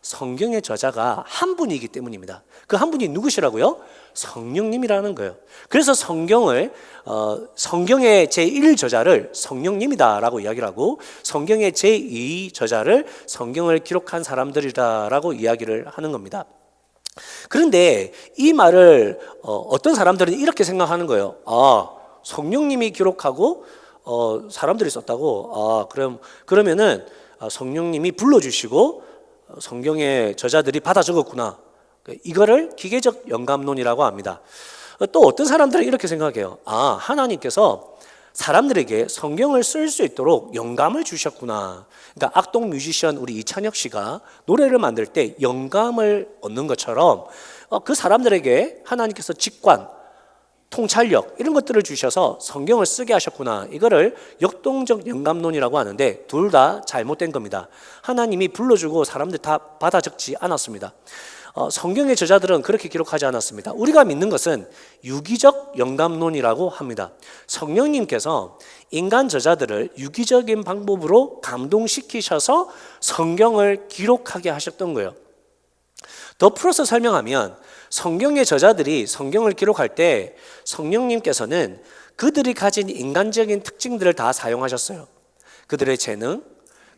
성경의 저자가 한 분이기 때문입니다. 그 한 분이 누구시라고요? 성령님이라는 거예요. 그래서 성경의 제1저자를 성령님이다라고 이야기를 하고 성경의 제2저자를 성경을 기록한 사람들이다라고 이야기를 하는 겁니다. 그런데 이 말을 어떤 사람들은 이렇게 생각하는 거예요. 아, 성령님이 기록하고 사람들이 썼다고? 그러면은 성령님이 불러주시고 성경의 저자들이 받아 적었구나. 이거를 기계적 영감론이라고 합니다. 또 어떤 사람들은 이렇게 생각해요. 아, 하나님께서 사람들에게 성경을 쓸 수 있도록 영감을 주셨구나. 그러니까 악동 뮤지션 우리 이찬혁 씨가 노래를 만들 때 영감을 얻는 것처럼 그 사람들에게 하나님께서 직관, 통찰력 이런 것들을 주셔서 성경을 쓰게 하셨구나. 이거를 역동적 영감론이라고 하는데 둘 다 잘못된 겁니다. 하나님이 불러주고 사람들 다 받아 적지 않았습니다. 성경의 저자들은 그렇게 기록하지 않았습니다. 우리가 믿는 것은 유기적 영감론이라고 합니다. 성령님께서 인간 저자들을 유기적인 방법으로 감동시키셔서 성경을 기록하게 하셨던 거예요. 더 풀어서 설명하면 성경의 저자들이 성경을 기록할 때 성령님께서는 그들이 가진 인간적인 특징들을 다 사용하셨어요. 그들의 재능,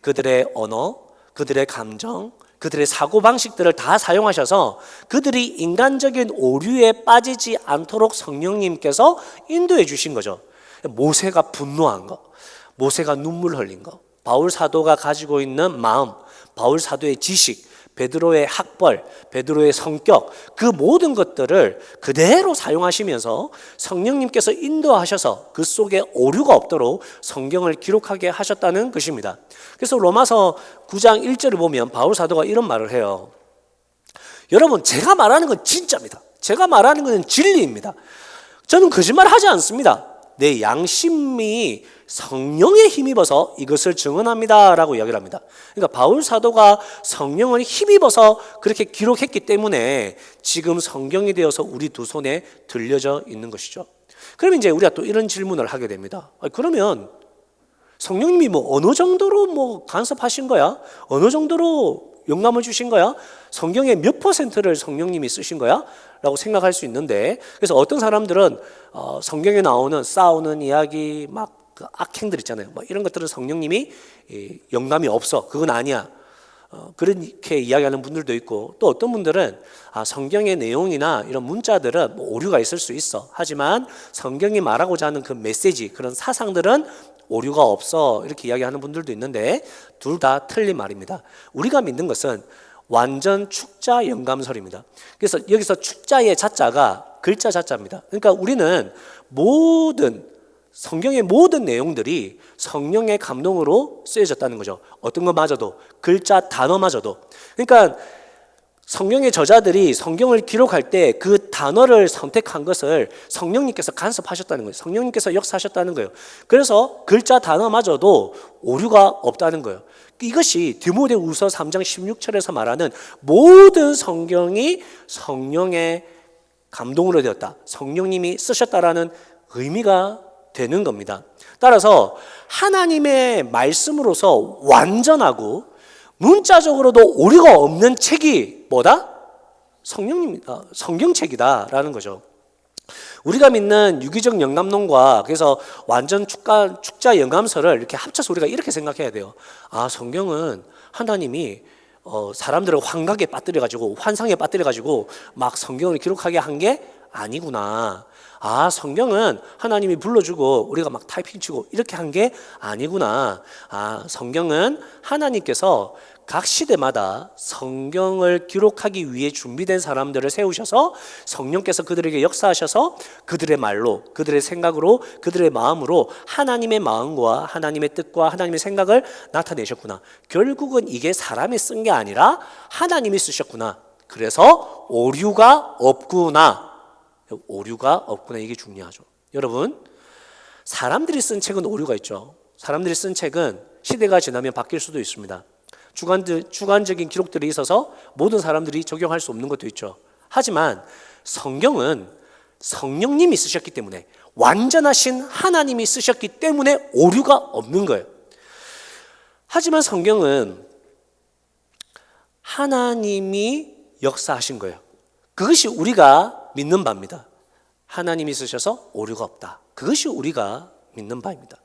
그들의 언어, 그들의 감정, 그들의 사고방식들을 다 사용하셔서 그들이 인간적인 오류에 빠지지 않도록 성령님께서 인도해 주신 거죠. 모세가 분노한 거, 모세가 눈물 흘린 거, 바울 사도가 가지고 있는 마음, 바울 사도의 지식, 베드로의 학벌, 베드로의 성격, 그 모든 것들을 그대로 사용하시면서 성령님께서 인도하셔서 그 속에 오류가 없도록 성경을 기록하게 하셨다는 것입니다. 그래서 로마서 9장 1절을 보면 바울 사도가 이런 말을 해요. 여러분, 제가 말하는 건 진짜입니다. 제가 말하는 건 진리입니다. 저는 거짓말 하지 않습니다. 내 양심이 성령에 힘입어서 이것을 증언합니다 라고 이야기를 합니다. 그러니까 바울 사도가 성령을 힘입어서 그렇게 기록했기 때문에 지금 성경이 되어서 우리 두 손에 들려져 있는 것이죠. 그러면 이제 우리가 또 이런 질문을 하게 됩니다. 그러면 성령님이 어느 정도로 간섭하신 거야? 어느 정도로 영감을 주신 거야? 성경의 몇 %를 성령님이 쓰신 거야? 라고 생각할 수 있는데, 그래서 어떤 사람들은 성경에 나오는 싸우는 이야기, 그 악행들 있잖아요. 이런 것들은 성령님이 영감이 없어. 그건 아니야. 그렇게 이야기하는 분들도 있고, 또 어떤 분들은 성경의 내용이나 이런 문자들은 오류가 있을 수 있어. 하지만 성경이 말하고자 하는 그 메시지, 그런 사상들은 오류가 없어. 이렇게 이야기하는 분들도 있는데 둘 다 틀린 말입니다. 우리가 믿는 것은 완전 축자 영감설입니다. 그래서 여기서 축자의 자자가 글자 자자입니다. 그러니까 우리는 성경의 모든 내용들이 성령의 감동으로 쓰여졌다는 거죠. 어떤 것마저도, 글자 단어마저도. 그러니까 성경의 저자들이 성경을 기록할 때 그 단어를 선택한 것을 성령님께서 간섭하셨다는 거예요. 성령님께서 역사하셨다는 거예요. 그래서 글자 단어마저도 오류가 없다는 거예요. 이것이 디모데후서 3장 16절에서 말하는 모든 성경이 성령의 감동으로 되었다. 성령님이 쓰셨다라는 의미가 되는 겁니다. 따라서 하나님의 말씀으로서 완전하고 문자적으로도 오류가 없는 책이 뭐다? 성경책이다라는 거죠. 우리가 믿는 유기적 영감론과 그래서 완전 축자 영감설을 이렇게 합쳐서 우리가 이렇게 생각해야 돼요. 성경은 하나님이 사람들을 환각에 빠뜨려가지고 환상에 빠뜨려가지고 막 성경을 기록하게 한 게 아니구나. 성경은 하나님이 불러주고 우리가 막 타이핑 치고 이렇게 한 게 아니구나. 성경은 하나님께서 각 시대마다 성경을 기록하기 위해 준비된 사람들을 세우셔서 성령께서 그들에게 역사하셔서 그들의 말로, 그들의 생각으로, 그들의 마음으로 하나님의 마음과 하나님의 뜻과 하나님의 생각을 나타내셨구나. 결국은 이게 사람이 쓴 게 아니라 하나님이 쓰셨구나. 그래서 오류가 없구나. 오류가 없구나, 이게 중요하죠. 여러분, 사람들이 쓴 책은 오류가 있죠. 사람들이 쓴 책은 시대가 지나면 바뀔 수도 있습니다. 주관적인 기록들이 있어서 모든 사람들이 적용할 수 없는 것도 있죠. 하지만 성경은 성령님이 쓰셨기 때문에, 완전하신 하나님이 쓰셨기 때문에 오류가 없는 거예요. 하지만 성경은 하나님이 역사하신 거예요. 그것이 우리가 믿는 바입니다. 하나님이 쓰셔서 오류가 없다. 그것이 우리가 믿는 바입니다.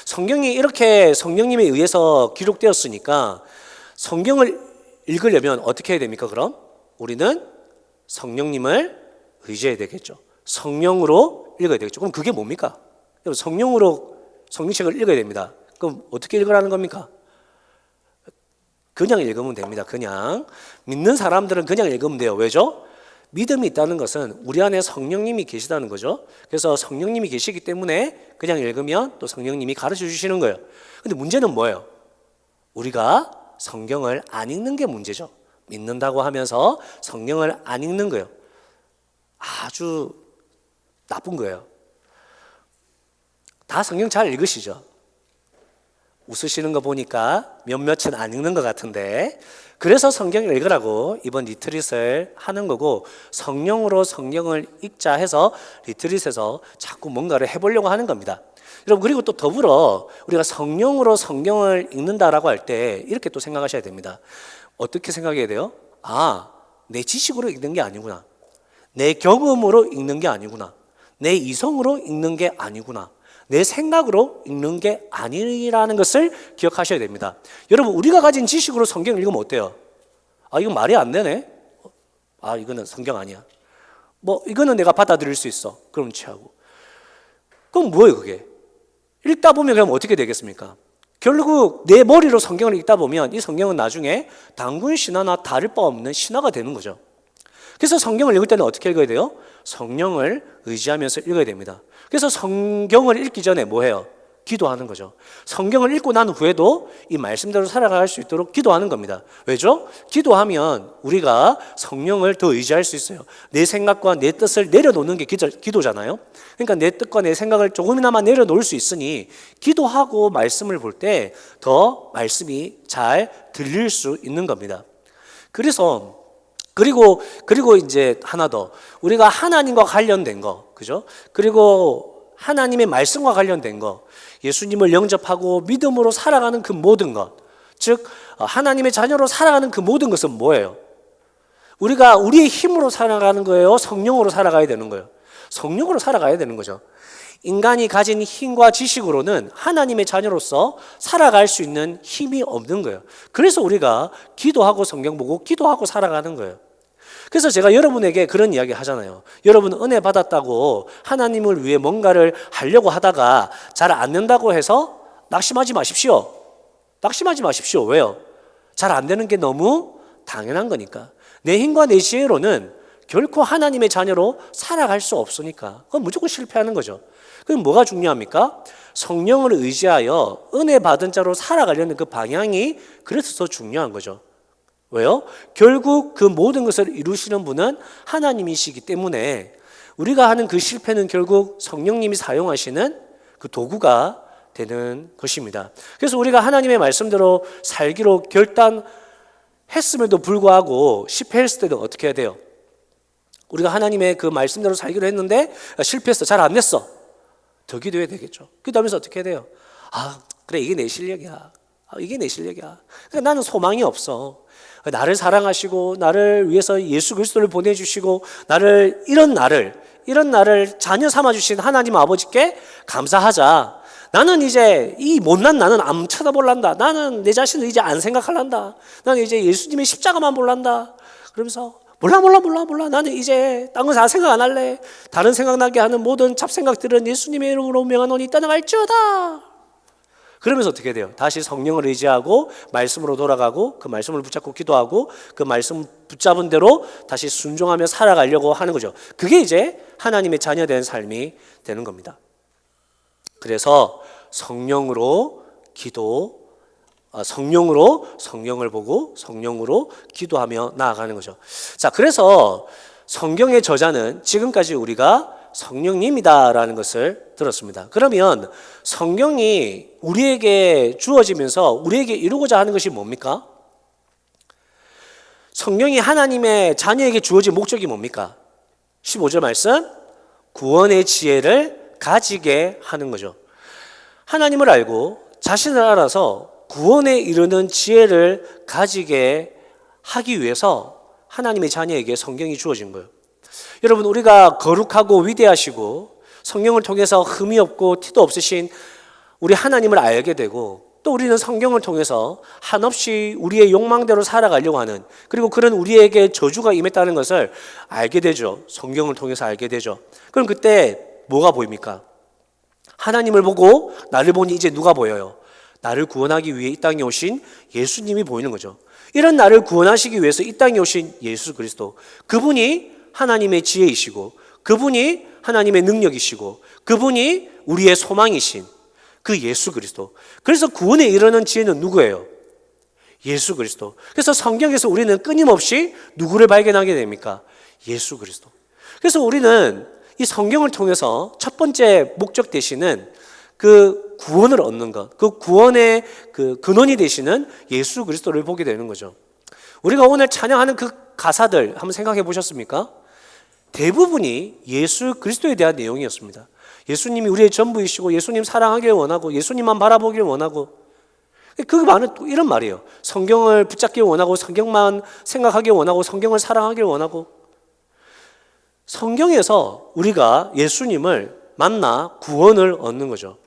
성경이 이렇게 성령님에 의해서 기록되었으니까 성경을 읽으려면 어떻게 해야 됩니까? 그럼 우리는 성령님을 의지해야 되겠죠. 성령으로 읽어야 되겠죠. 그럼 그게 뭡니까? 성령으로 성경책을 읽어야 됩니다. 그럼 어떻게 읽으라는 겁니까? 그냥 읽으면 됩니다. 그냥. 믿는 사람들은 그냥 읽으면 돼요. 왜죠? 믿음이 있다는 것은 우리 안에 성령님이 계시다는 거죠. 그래서 성령님이 계시기 때문에 그냥 읽으면 또 성령님이 가르쳐 주시는 거예요. 근데 문제는 뭐예요? 우리가 성경을 안 읽는 게 문제죠. 믿는다고 하면서 성경을 안 읽는 거예요. 아주 나쁜 거예요. 다 성경 잘 읽으시죠? 웃으시는 거 보니까 몇몇은 안 읽는 것 같은데, 그래서 성경을 읽으라고 이번 리트릿을 하는 거고, 성령으로 성경을 읽자 해서 리트릿에서 자꾸 뭔가를 해보려고 하는 겁니다. 여러분, 그리고 또 더불어 우리가 성령으로 성경을 읽는다라고 할 때 이렇게 또 생각하셔야 됩니다. 어떻게 생각해야 돼요? 아, 내 지식으로 읽는 게 아니구나. 내 경험으로 읽는 게 아니구나. 내 이성으로 읽는 게 아니구나. 내 생각으로 읽는 게 아니라는 것을 기억하셔야 됩니다. 여러분, 우리가 가진 지식으로 성경을 읽으면 어때요? 아, 이건 말이 안 되네. 아, 이거는 성경 아니야. 뭐 이거는 내가 받아들일 수 있어. 그럼 취하고. 그럼 뭐예요, 그게? 읽다 보면 그럼 어떻게 되겠습니까? 결국 내 머리로 성경을 읽다 보면 이 성경은 나중에 단군 신화나 다를 바 없는 신화가 되는 거죠. 그래서 성경을 읽을 때는 어떻게 읽어야 돼요? 성령을 의지하면서 읽어야 됩니다. 그래서 성경을 읽기 전에 뭐 해요? 기도하는 거죠. 성경을 읽고 난 후에도 이 말씀대로 살아갈 수 있도록 기도하는 겁니다. 왜죠? 기도하면 우리가 성령을 더 의지할 수 있어요. 내 생각과 내 뜻을 내려놓는 게 기도잖아요. 그러니까 내 뜻과 내 생각을 조금이나마 내려놓을 수 있으니 기도하고 말씀을 볼 때 더 말씀이 잘 들릴 수 있는 겁니다. 그리고 이제 하나 더, 우리가 하나님과 관련된 거, 그죠? 그리고 하나님의 말씀과 관련된 거, 예수님을 영접하고 믿음으로 살아가는 그 모든 것, 즉 하나님의 자녀로 살아가는 그 모든 것은 뭐예요? 우리가 우리의 힘으로 살아가는 거예요? 성령으로 살아가야 되는 거예요? 성령으로 살아가야 되는 거죠. 인간이 가진 힘과 지식으로는 하나님의 자녀로서 살아갈 수 있는 힘이 없는 거예요. 그래서 우리가 기도하고 성경 보고 기도하고 살아가는 거예요. 그래서 제가 여러분에게 그런 이야기 하잖아요. 여러분 은혜 받았다고 하나님을 위해 뭔가를 하려고 하다가 잘 안 된다고 해서 낙심하지 마십시오. 낙심하지 마십시오. 왜요? 잘 안 되는 게 너무 당연한 거니까. 내 힘과 내 지혜로는 결코 하나님의 자녀로 살아갈 수 없으니까. 그건 무조건 실패하는 거죠. 그럼 뭐가 중요합니까? 성령을 의지하여 은혜 받은 자로 살아가려는 그 방향이 그래서 더 중요한 거죠. 왜요? 결국 그 모든 것을 이루시는 분은 하나님이시기 때문에 우리가 하는 그 실패는 결국 성령님이 사용하시는 그 도구가 되는 것입니다. 그래서 우리가 하나님의 말씀대로 살기로 결단했음에도 불구하고 실패했을 때도 어떻게 해야 돼요? 우리가 하나님의 그 말씀대로 살기로 했는데 실패했어. 잘 안 됐어. 더 기도해야 되겠죠. 기도하면서 어떻게 해야 돼요? 아, 그래, 이게 내 실력이야. 이게 내 실력이야. 그러니까 나는 소망이 없어. 나를 사랑하시고 나를 위해서 예수 그리스도를 보내주시고 이런 나를 자녀 삼아주신 하나님 아버지께 감사하자. 나는 이제 이 못난 나는 안 쳐다볼란다. 나는 내 자신을 이제 안 생각할란다. 나는 이제 예수님의 십자가만 볼란다. 그러면서 몰라. 나는 이제 딴 거 다 생각 안 할래. 다른 생각나게 하는 모든 잡생각들은 예수님의 이름으로 명하노니 떠나갈지어다. 그러면서 어떻게 돼요? 다시 성령을 의지하고 말씀으로 돌아가고 그 말씀을 붙잡고 기도하고 그 말씀 붙잡은 대로 다시 순종하며 살아가려고 하는 거죠. 그게 이제 하나님의 자녀된 삶이 되는 겁니다. 그래서 성령으로 기도하는 성령을 보고 성령으로 기도하며 나아가는 거죠. 자, 그래서 성경의 저자는 지금까지 우리가 성령님이다라는 것을 들었습니다. 그러면 성경이 우리에게 주어지면서 우리에게 이루고자 하는 것이 뭡니까? 성령이 하나님의 자녀에게 주어진 목적이 뭡니까? 15절 말씀, 구원의 지혜를 가지게 하는 거죠. 하나님을 알고 자신을 알아서 구원에 이르는 지혜를 가지게 하기 위해서 하나님의 자녀에게 성경이 주어진 거예요. 여러분, 우리가 거룩하고 위대하시고 성령을 통해서 흠이 없고 티도 없으신 우리 하나님을 알게 되고, 또 우리는 성경을 통해서 한없이 우리의 욕망대로 살아가려고 하는, 그리고 그런 우리에게 저주가 임했다는 것을 알게 되죠. 성경을 통해서 알게 되죠. 그럼 그때 뭐가 보입니까? 하나님을 보고 나를 보니 이제 누가 보여요? 나를 구원하기 위해 이 땅에 오신 예수님이 보이는 거죠. 이런 나를 구원하시기 위해서 이 땅에 오신 예수 그리스도, 그분이 하나님의 지혜이시고, 그분이 하나님의 능력이시고, 그분이 우리의 소망이신 그 예수 그리스도. 그래서 구원에 이르는 지혜는 누구예요? 예수 그리스도. 그래서 성경에서 우리는 끊임없이 누구를 발견하게 됩니까? 예수 그리스도. 그래서 우리는 이 성경을 통해서 첫 번째 목적 되시는 그 구원을 얻는 것, 그 구원의 그 근원이 되시는 예수 그리스도를 보게 되는 거죠. 우리가 오늘 찬양하는 그 가사들 한번 생각해 보셨습니까? 대부분이 예수 그리스도에 대한 내용이었습니다. 예수님이 우리의 전부이시고, 예수님 사랑하길 원하고, 예수님만 바라보길 원하고, 그 말은 또 이런 말이에요. 성경을 붙잡길 원하고, 성경만 생각하길 원하고, 성경을 사랑하길 원하고. 성경에서 우리가 예수님을 만나 구원을 얻는 거죠.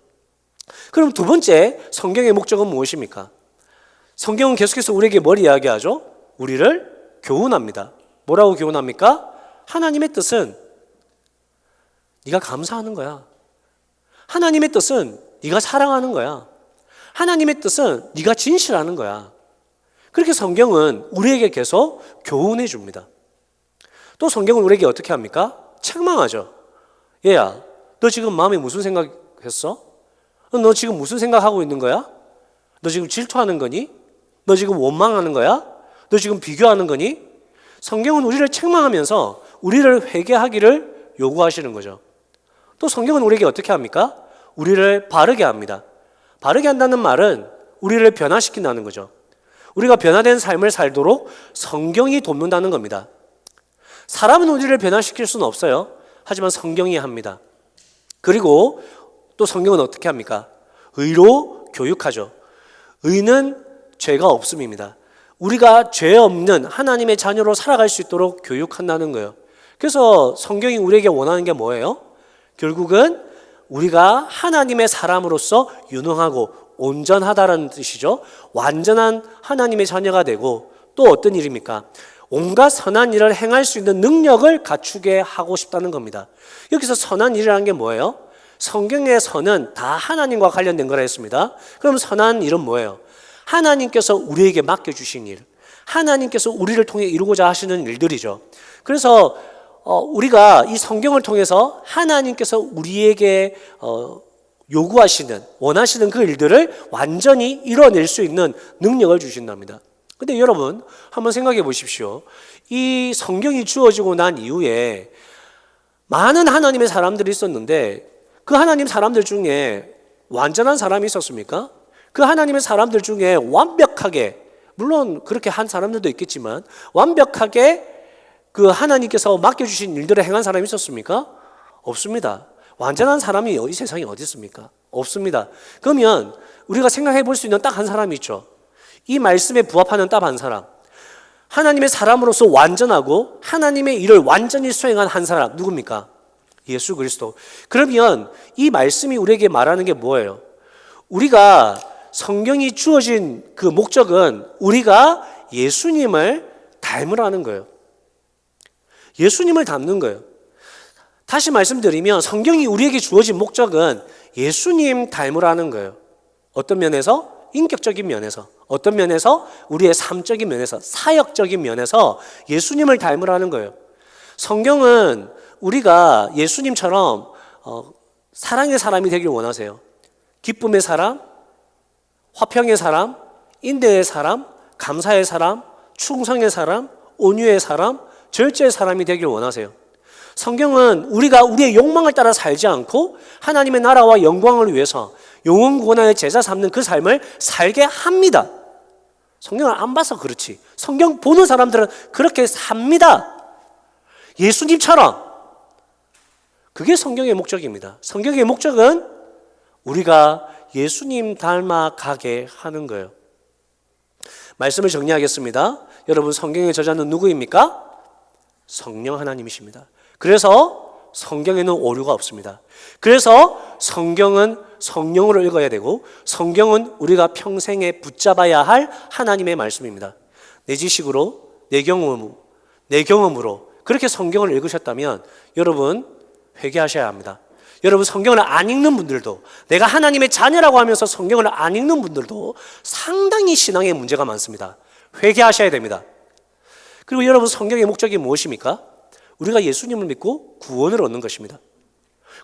그럼 두 번째 성경의 목적은 무엇입니까? 성경은 계속해서 우리에게 뭘 이야기하죠? 우리를 교훈합니다. 뭐라고 교훈합니까? 하나님의 뜻은 네가 감사하는 거야. 하나님의 뜻은 네가 사랑하는 거야. 하나님의 뜻은 네가 진실하는 거야. 그렇게 성경은 우리에게 계속 교훈해 줍니다. 또 성경은 우리에게 어떻게 합니까? 책망하죠. 얘야, 너 지금 마음에 무슨 생각했어? 너 지금 무슨 생각하고 있는 거야? 너 지금 질투하는 거니? 너 지금 원망하는 거야? 너 지금 비교하는 거니? 성경은 우리를 책망하면서 우리를 회개하기를 요구하시는 거죠. 또 성경은 우리에게 어떻게 합니까? 우리를 바르게 합니다. 바르게 한다는 말은 우리를 변화시킨다는 거죠. 우리가 변화된 삶을 살도록 성경이 돕는다는 겁니다. 사람은 우리를 변화시킬 수는 없어요. 하지만 성경이 합니다. 그리고 또 성경은 어떻게 합니까? 의로 교육하죠. 의는 죄가 없음입니다. 우리가 죄 없는 하나님의 자녀로 살아갈 수 있도록 교육한다는 거예요. 그래서 성경이 우리에게 원하는 게 뭐예요? 결국은 우리가 하나님의 사람으로서 유능하고 온전하다라는 뜻이죠. 완전한 하나님의 자녀가 되고, 또 어떤 일입니까? 온갖 선한 일을 행할 수 있는 능력을 갖추게 하고 싶다는 겁니다. 여기서 선한 일이라는 게 뭐예요? 성경의 선은 다 하나님과 관련된 거라 했습니다. 그럼 선한 일은 뭐예요? 하나님께서 우리에게 맡겨주신 일, 하나님께서 우리를 통해 이루고자 하시는 일들이죠. 그래서 우리가 이 성경을 통해서 하나님께서 우리에게 요구하시는, 원하시는 그 일들을 완전히 이뤄낼 수 있는 능력을 주신답니다. 근데 여러분 한번 생각해 보십시오. 이 성경이 주어지고 난 이후에 많은 하나님의 사람들이 있었는데, 그 하나님 사람들 중에 완전한 사람이 있었습니까? 그 하나님의 사람들 중에 완벽하게, 물론 그렇게 한 사람들도 있겠지만 완벽하게 그 하나님께서 맡겨주신 일들을 행한 사람이 있었습니까? 없습니다. 완전한 사람이 이 세상에 어디 있습니까? 없습니다. 그러면 우리가 생각해 볼 수 있는 딱 한 사람이 있죠. 이 말씀에 부합하는 딱 한 사람, 하나님의 사람으로서 완전하고 하나님의 일을 완전히 수행한 한 사람, 누굽니까? 예수 그리스도. 그러면 이 말씀이 우리에게 말하는 게 뭐예요? 우리가 성경이 주어진 그 목적은 우리가 예수님을 닮으라는 거예요. 예수님을 닮는 거예요. 다시 말씀드리면 성경이 우리에게 주어진 목적은 예수님 닮으라는 거예요. 어떤 면에서? 인격적인 면에서. 어떤 면에서? 우리의 삶적인 면에서, 사역적인 면에서 예수님을 닮으라는 거예요. 성경은 우리가 예수님처럼 사랑의 사람이 되길 원하세요. 기쁨의 사람, 화평의 사람, 인내의 사람, 감사의 사람, 충성의 사람, 온유의 사람, 절제의 사람이 되길 원하세요. 성경은 우리가 우리의 욕망을 따라 살지 않고 하나님의 나라와 영광을 위해서 영원 구원의 제자 삼는 그 삶을 살게 합니다. 성경을 안 봐서 그렇지. 성경 보는 사람들은 그렇게 삽니다. 예수님처럼. 그게 성경의 목적입니다. 성경의 목적은 우리가 예수님 닮아가게 하는 거예요. 말씀을 정리하겠습니다. 여러분, 성경의 저자는 누구입니까? 성령 하나님이십니다. 그래서 성경에는 오류가 없습니다. 그래서 성경은 성령으로 읽어야 되고 성경은 우리가 평생에 붙잡아야 할 하나님의 말씀입니다. 내 지식으로, 내 경험으로 그렇게 성경을 읽으셨다면 여러분 회개하셔야 합니다. 여러분, 성경을 안 읽는 분들도, 내가 하나님의 자녀라고 하면서 성경을 안 읽는 분들도 상당히 신앙에 문제가 많습니다. 회개하셔야 됩니다. 그리고 여러분, 성경의 목적이 무엇입니까? 우리가 예수님을 믿고 구원을 얻는 것입니다.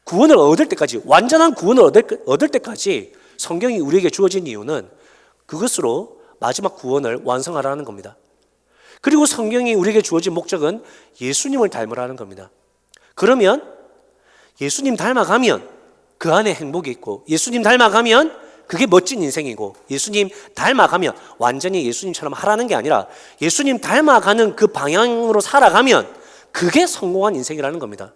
구원을 얻을 때까지, 완전한 구원을 얻을 때까지 성경이 우리에게 주어진 이유는 그것으로 마지막 구원을 완성하라는 겁니다. 그리고 성경이 우리에게 주어진 목적은 예수님을 닮으라는 겁니다. 그러면 예수님 닮아가면 그 안에 행복이 있고, 예수님 닮아가면 그게 멋진 인생이고, 예수님 닮아가면 완전히 예수님처럼 하라는 게 아니라 예수님 닮아가는 그 방향으로 살아가면 그게 성공한 인생이라는 겁니다.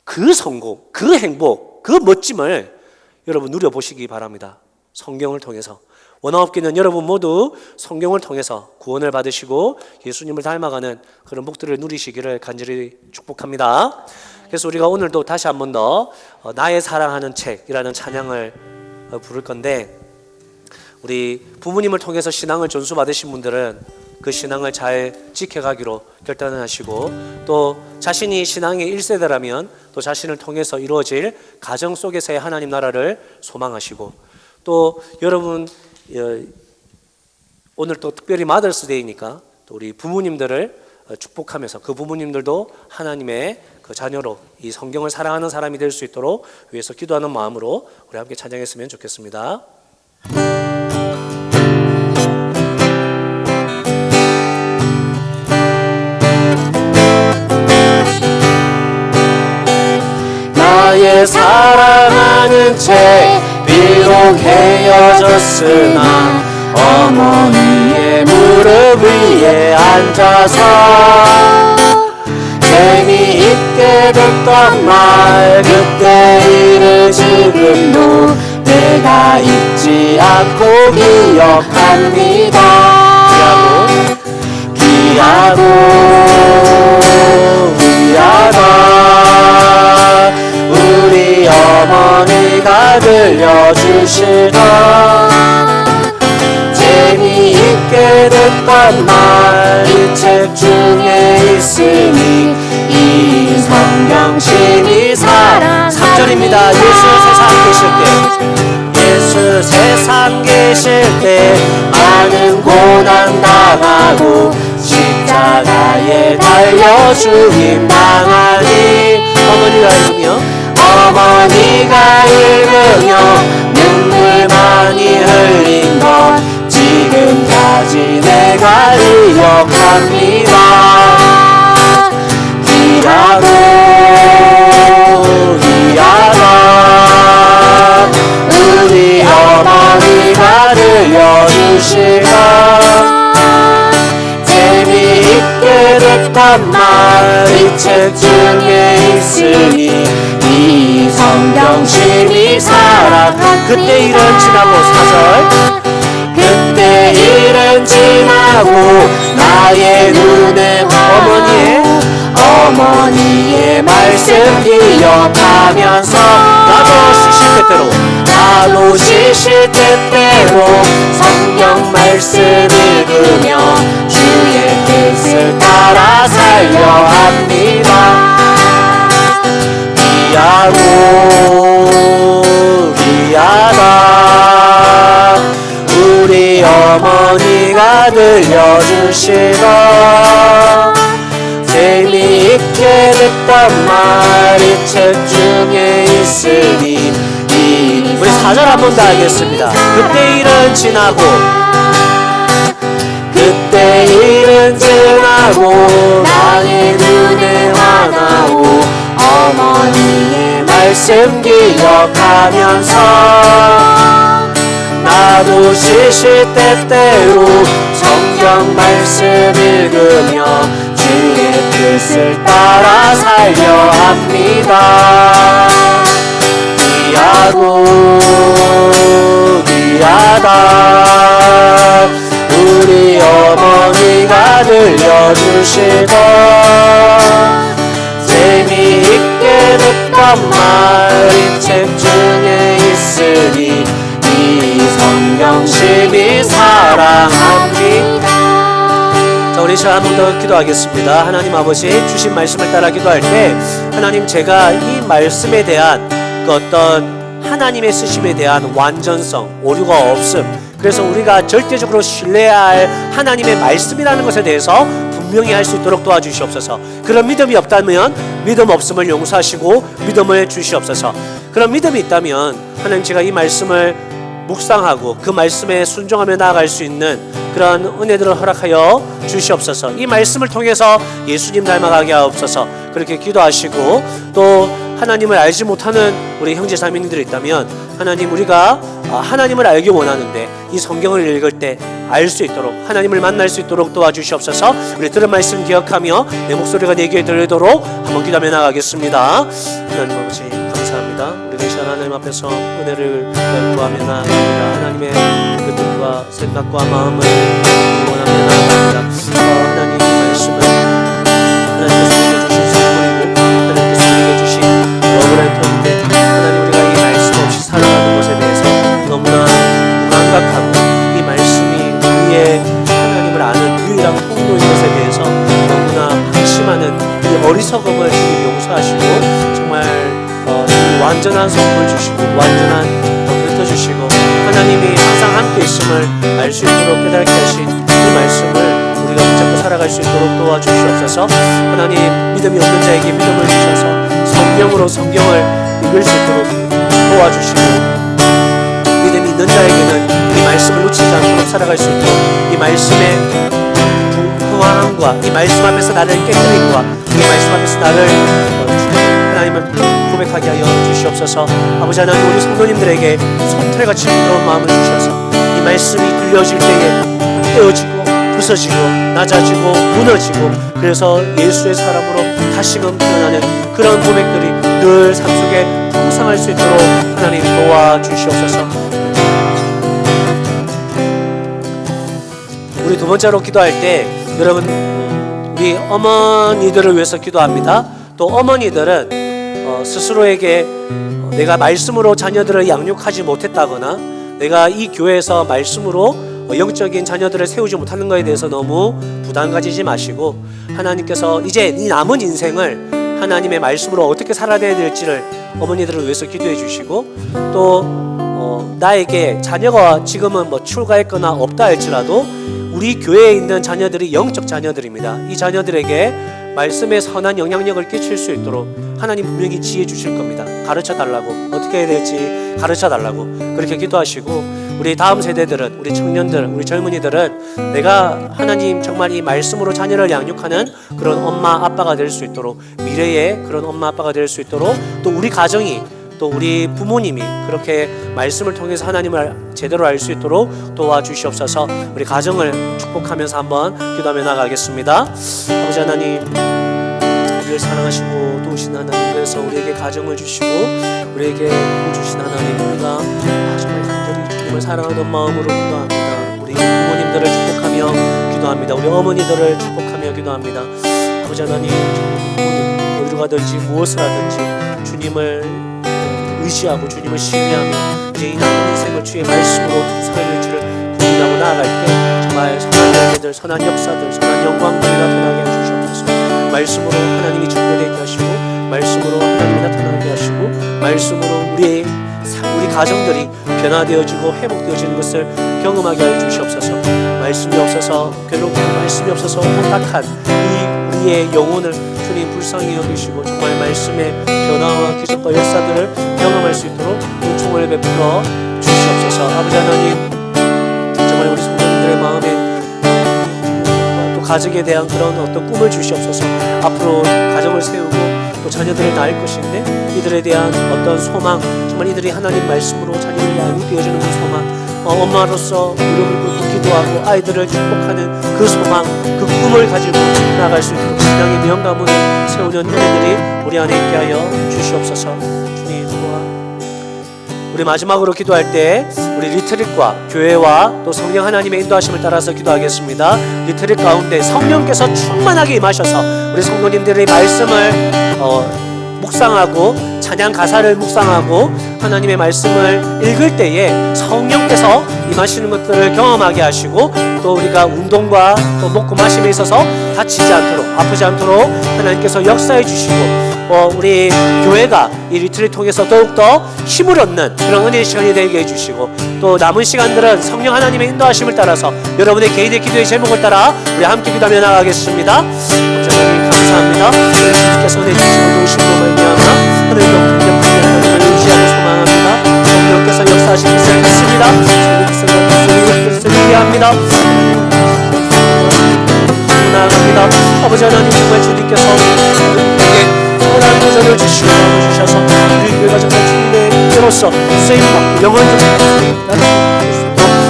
그 성공, 그 행복, 그 멋짐을 여러분 누려보시기 바랍니다. 성경을 통해서. 원화업계는 여러분 모두 성경을 통해서 구원을 받으시고 예수님을 닮아가는 그런 복들을 누리시기를 간절히 축복합니다. 그래서 우리가 오늘도 다시 한 번 더 나의 사랑하는 책이라는 찬양을 부를 건데, 우리 부모님을 통해서 신앙을 전수받으신 분들은 그 신앙을 잘 지켜가기로 결단을 하시고, 또 자신이 신앙의 1세대라면 또 자신을 통해서 이루어질 가정 속에서의 하나님 나라를 소망하시고, 또 여러분 오늘 또 특별히 마더스데이니까 또 우리 부모님들을 축복하면서 그 부모님들도 하나님의 그 자녀로 이 성경을 사랑하는 사람이 될 수 있도록 위해서 기도하는 마음으로 우리 함께 찬양했으면 좋겠습니다. 나의 사랑하는 책 비록 헤어졌으나 어머니의 무릎 위에 앉아서 재미있게 듣던 말 그때 일을 지금도 내가 잊지 않고 기억합니다. 귀하고 귀하다 우리 어머니가 들려주시던 재미있게 듣던 말 이 책 중에 있으니 이 성경심이 사랑 3절입니다. 예수 세상 계실 때 많은 고난 당하고 십자가에 달려 죽임 당하니 어머니가 읽으며 눈물 많이 흘린 것 지금까지 내가 기억합니다. 귀하고 귀하다 우리 어머니가 들려주시던 재미있게 듣던 말 이 책 중에 있으니 이 성경심이 사랑한 그때 일은 지나고 4절 그때 일은 지나고 나의 눈에 어머니의 말씀 기억하면서 나도 쉬실 때때로 성경 말씀 읽으며 주의 뜻을 따라 살려 합니다. 귀하고 귀하다 우리 어머니가 들려주시던 재미있게 듣던 말 이 책 중에 있으니 우리 4절 한 번 더 하겠습니다. 그때 일은 지나고 그때 일은 지나고 나의 눈에 환하오 어머니의 말씀 기억하면서 나도 시시때때로 성경 말씀 읽으며 주의 뜻을 따라 살려 합니다. 귀하고 귀하다 우리 어머니가 들려주시던 재미있게 듣던 말 이 책 중에 있으니 이 성경 심히 사랑합니다. 자, 우리 시간 한 번 더 기도하겠습니다. 하나님 아버지 주신 말씀을 따라 기도할 때 하나님 제가 이 말씀에 대한 그 어떤 하나님의 쓰심에 대한 완전성, 오류가 없음, 그래서 우리가 절대적으로 신뢰해야 할 하나님의 말씀이라는 것에 대해서 분명히 할 수 있도록 도와주시옵소서. 그런 믿음이 없다면 믿음 없음을 용서하시고 믿음을 주시옵소서. 그런 믿음이 있다면 하나님 제가 이 말씀을 묵상하고 그 말씀에 순종하며 나아갈 수 있는 그런 은혜들을 허락하여 주시옵소서. 이 말씀을 통해서 예수님 닮아가게 하옵소서. 그렇게 기도하시고 또 하나님을 알지 못하는 우리 형제 자매님들이 있다면 하나님 우리가 하나님을 알기 원하는데 이 성경을 읽을 때 알 수 있도록 하나님을 만날 수 있도록 도와주시옵소서. 우리 들은 말씀 기억하며 내 목소리가 내 귀에 들리도록 한번 기도하며 나가겠습니다. 하나님 아버지 감사합니다. 우리 이 시간 하나님 앞에서 은혜를 구하며 나아갑니다. 하나님의 그 뜻과 생각과 마음을 원하며 나아갑니다. 하나님 말씀은 하나님께서 우리에게 주신 선물이고 하나님께서 우리에게 주신 러브레터인데 하나님 우리가 이 말씀 없이 살아가는 것에 대해서 너무나 무감각하고 이 말씀이 우리의 하나님을 아는 유일한 통로인 것에 대해서 너무나 방심하는 이 어리석음을 주님 용서하시고 정말 이 완전한 선물 주시고 완전한 뱉어 주시고 하나님이 항상 함께 있음을 알 수 있도록 깨닫게 하신 이 말씀을 우리가 붙잡고 살아갈 수 있도록 도와주시옵소서. 하나님 믿음이 없는 자에게 믿음을 주셔서 성경으로 성경을 읽을 수 있도록 도와주시고 믿음이 있는 자에게는 이 말씀을 놓치지 않도록 살아갈 수 있도록 이 말씀의 풍성함과 이 말씀 앞에서 나를 깨뜨림과 이 말씀 앞에서 나를 하나님을 고백하게 하여 주시옵소서. 아버지 하나님 우리 성도님들에게 솜털같이 부드러운 마음을 주셔서 이 말씀이 들려질 때에 깨어지고 부서지고 낮아지고 무너지고 그래서 예수의 사람으로 다시금 태어나는 그런 고백들이 늘 삶 속에 풍성할 수 있도록 하나님 도와주시옵소서. 우리 두 번째로 기도할 때 여러분 우리 어머니들을 위해서 기도합니다. 또 어머니들은 스스로에게 내가 말씀으로 자녀들을 양육하지 못했다거나 내가 이 교회에서 말씀으로 영적인 자녀들을 세우지 못하는 것에 대해서 너무 부담 가지지 마시고 하나님께서 이제 이 남은 인생을 하나님의 말씀으로 어떻게 살아야 될지를 어머니들을 위해서 기도해 주시고 또 나에게 자녀가 지금은 뭐 출가했거나 없다 할지라도 우리 교회에 있는 자녀들이 영적 자녀들입니다. 이 자녀들에게 말씀의 선한 영향력을 끼칠 수 있도록 하나님 분명히 지혜 주실 겁니다. 가르쳐 달라고 어떻게 해야 될지 가르쳐 달라고 그렇게 기도하시고 우리 다음 세대들은 우리 청년들 우리 젊은이들은 내가 하나님 정말 이 말씀으로 자녀를 양육하는 그런 엄마 아빠가 될 수 있도록 미래의 그런 엄마 아빠가 될 수 있도록 또 우리 가정이 또 우리 부모님이 그렇게 말씀을 통해서 하나님을 제대로 알 수 있도록 도와주시옵소서. 우리 가정을 축복하면서 한번 기도하며 나가겠습니다. 아버지 하나님 우리를 사랑하시고 도우신 하나님 그래서 우리에게 가정을 주시고 우리에게 복 주신 하나님 우리가 정말 간절히 주님을 사랑하는 마음으로 기도합니다. 우리 부모님들을 축복하며 기도합니다. 우리 어머니들을 축복하며 기도합니다. 아버지 하나님 모든 어디로 가든지 무엇을 하든지 주님을 의지하고 주님을 신뢰하며 이제 이 남은 인생을 주의 말씀으로 어떻게 살아야 될지를 고민하고 나아갈 때 정말 선한 열매들, 선한 역사들, 선한 영광들이 나타나게 해주시옵소서. 말씀으로 하나님이 증거되게 하시고 말씀으로 하나님이 나타나게 하시고 말씀으로 우리 가정들이 변화되어지고 회복되어지는 것을 경험하게 하여 주시옵소서. 말씀이 없어서 괴롭고 말씀이 없어서 혼탁한 이 우리의 영혼을 주님 불쌍히 여기시고 정말 말씀의 변화와 기적과 역사들을 경험할 수 있도록 은총을 베풀어 주시옵소서. 아버지 하나님 정말 우리 성도님들의 마음에 가족에 대한 그런 어떤 꿈을 주시옵소서. 앞으로 가정을 세우고 또 자녀들을 낳을 것인데 이들에 대한 어떤 소망, 정말 이들이 하나님 말씀으로 자녀를 낳게 되어주는 그 소망, 엄마로서 무릎을 꿇고 기도하고 아이들을 축복하는 그 소망, 그 꿈을 가지고 나아갈 수 있도록 신앙의 명가문을 세우는 은혜들이 우리 안에 있게 하여 주시옵소서. 주님 도와. 우리 마지막으로 기도할 때 우리 리트릿과 교회와 또 성령 하나님의 인도하심을 따라서 기도하겠습니다. 리트릿 가운데 성령께서 충만하게 임하셔서 우리 성도님들의 말씀을 묵상하고 찬양 가사를 묵상하고 하나님의 말씀을 읽을 때에 성령께서 임하시는 것들을 경험하게 하시고 또 우리가 운동과 또 먹고 마심에 있어서 다치지 않도록 아프지 않도록 하나님께서 역사해 주시고 우리 교회가 이 리트를 통해서 더욱더 힘을 얻는 그런 은혜의 시간이 되게 해주시고 또 남은 시간들은 성령 하나님의 인도하심을 따라서 여러분의 개인의 기도의 제목을 따라 우리 함께 기도하며 나가겠습니다. 하나님 감사합니다. 주님께서 내주시고 도우심으로 말미암아 하늘도 풍족하게 하나님을 의지하고 소망합니다. 성령께서 역사하시는 것을 믿습니다. 성령께서 그리스도를 위하합니다. 나아갑니다. 아버지 하나님 정말 주님께서 우리에게 선한 도전을 주시고 주셔서 우리 교회가 정말 주님의 교로서 쓰임받고 영원히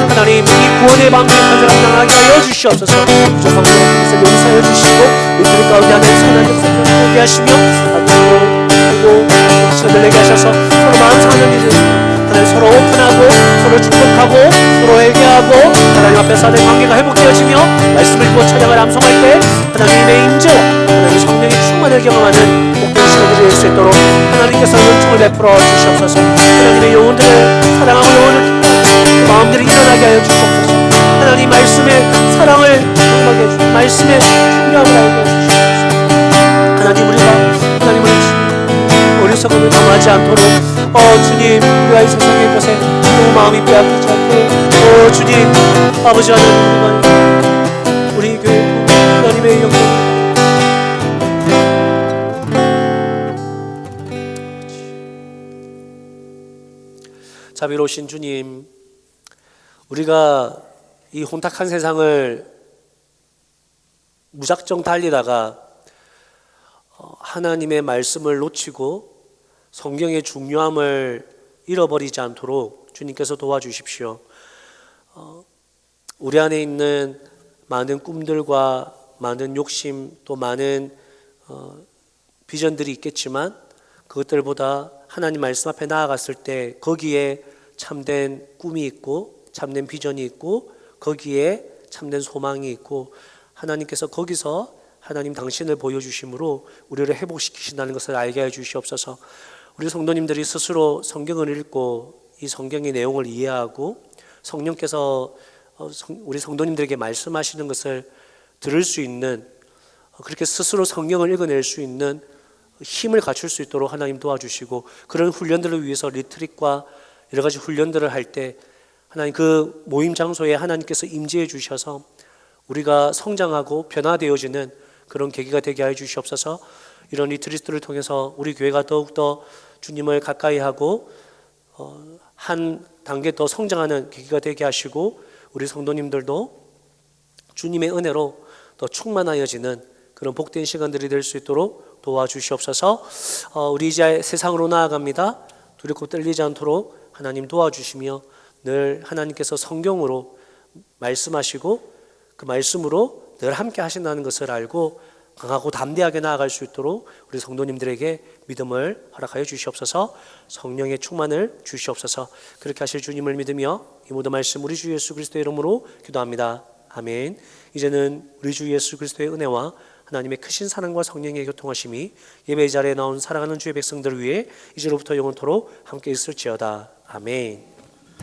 하나님 이 구원의 방식을 간절함당하게 하여 주시옵소서. 부족한 것을 용서하여 주시고 우리 가운데 하나님 선한 역사를 보게 하시며 그리고 시간을 내게 하셔서 서로 마음 상하는 일을 하나님 서로 오픈하고 서로 축복하고 서로 회개하고 하나님 앞에서 하나님 관계가 회복되어지며 말씀을 읽고 찬양을 암송할 때 하나님의 임재와 하나님의 성령의 충만을 경험하는 복된 시간이 될 수 있도록 하나님께서 은총을 베풀어 주시옵소서. 하나님의 영혼들을 사랑하고 영혼을 기뻐하고 마음들이 일어나게 하여 주시옵소서. 하나님 말씀의 사랑을 경험하게 해주시고 말씀의 중요함을 알게 해주시옵소서. 하나님 우리가 하나님을 어리석음을 범하지 않도록 주님 우리가 이 세상의 것에 너무 마음이 빼앗기지 않도록 주님 아버지 하나님 우리 교회 하나님의 영광을 자비로우신 주님, 우리가 이 혼탁한 세상을 무작정 달리다가 하나님의 말씀을 놓치고 성경의 중요함을 잃어버리지 않도록 주님께서 도와주십시오. 우리 안에 있는 많은 꿈들과 많은 욕심 또 많은 비전들이 있겠지만 그것들보다 하나님 말씀 앞에 나아갔을 때 거기에 참된 꿈이 있고 참된 비전이 있고 거기에 참된 소망이 있고 하나님께서 거기서 하나님 당신을 보여주심으로 우리를 회복시키신다는 것을 알게 해주시옵소서. 우리 성도님들이 스스로 성경을 읽고 이 성경의 내용을 이해하고 성령께서 우리 성도님들에게 말씀하시는 것을 들을 수 있는 그렇게 스스로 성경을 읽어낼 수 있는 힘을 갖출 수 있도록 하나님 도와주시고 그런 훈련들을 위해서 리트릿과 여러 가지 훈련들을 할 때 하나님 그 모임 장소에 하나님께서 임재해 주셔서 우리가 성장하고 변화되어지는 그런 계기가 되게 해 주시옵소서. 이런 리트릿들을 통해서 우리 교회가 더욱더 주님을 가까이 하고 한 단계 더 성장하는 계기가 되게 하시고 우리 성도님들도 주님의 은혜로 더 충만하여지는 그런 복된 시간들이 될 수 있도록 도와주시옵소서. 우리 이제 세상으로 나아갑니다. 두렵고 떨리지 않도록 하나님 도와주시며 늘 하나님께서 성경으로 말씀하시고 그 말씀으로 늘 함께 하신다는 것을 알고 강하고 담대하게 나아갈 수 있도록 우리 성도님들에게 믿음을 허락하여 주시옵소서. 성령의 충만을 주시옵소서. 그렇게 하실 주님을 믿으며 이 모든 말씀 우리 주 예수 그리스도의 이름으로 기도합니다. 아멘. 이제는 우리 주 예수 그리스도의 은혜와 하나님의 크신 사랑과 성령의 교통하심이 예배의 자리에 나온 사랑하는 주의 백성들을 위해 이제로부터 영원토록 함께 있을지어다. 아멘.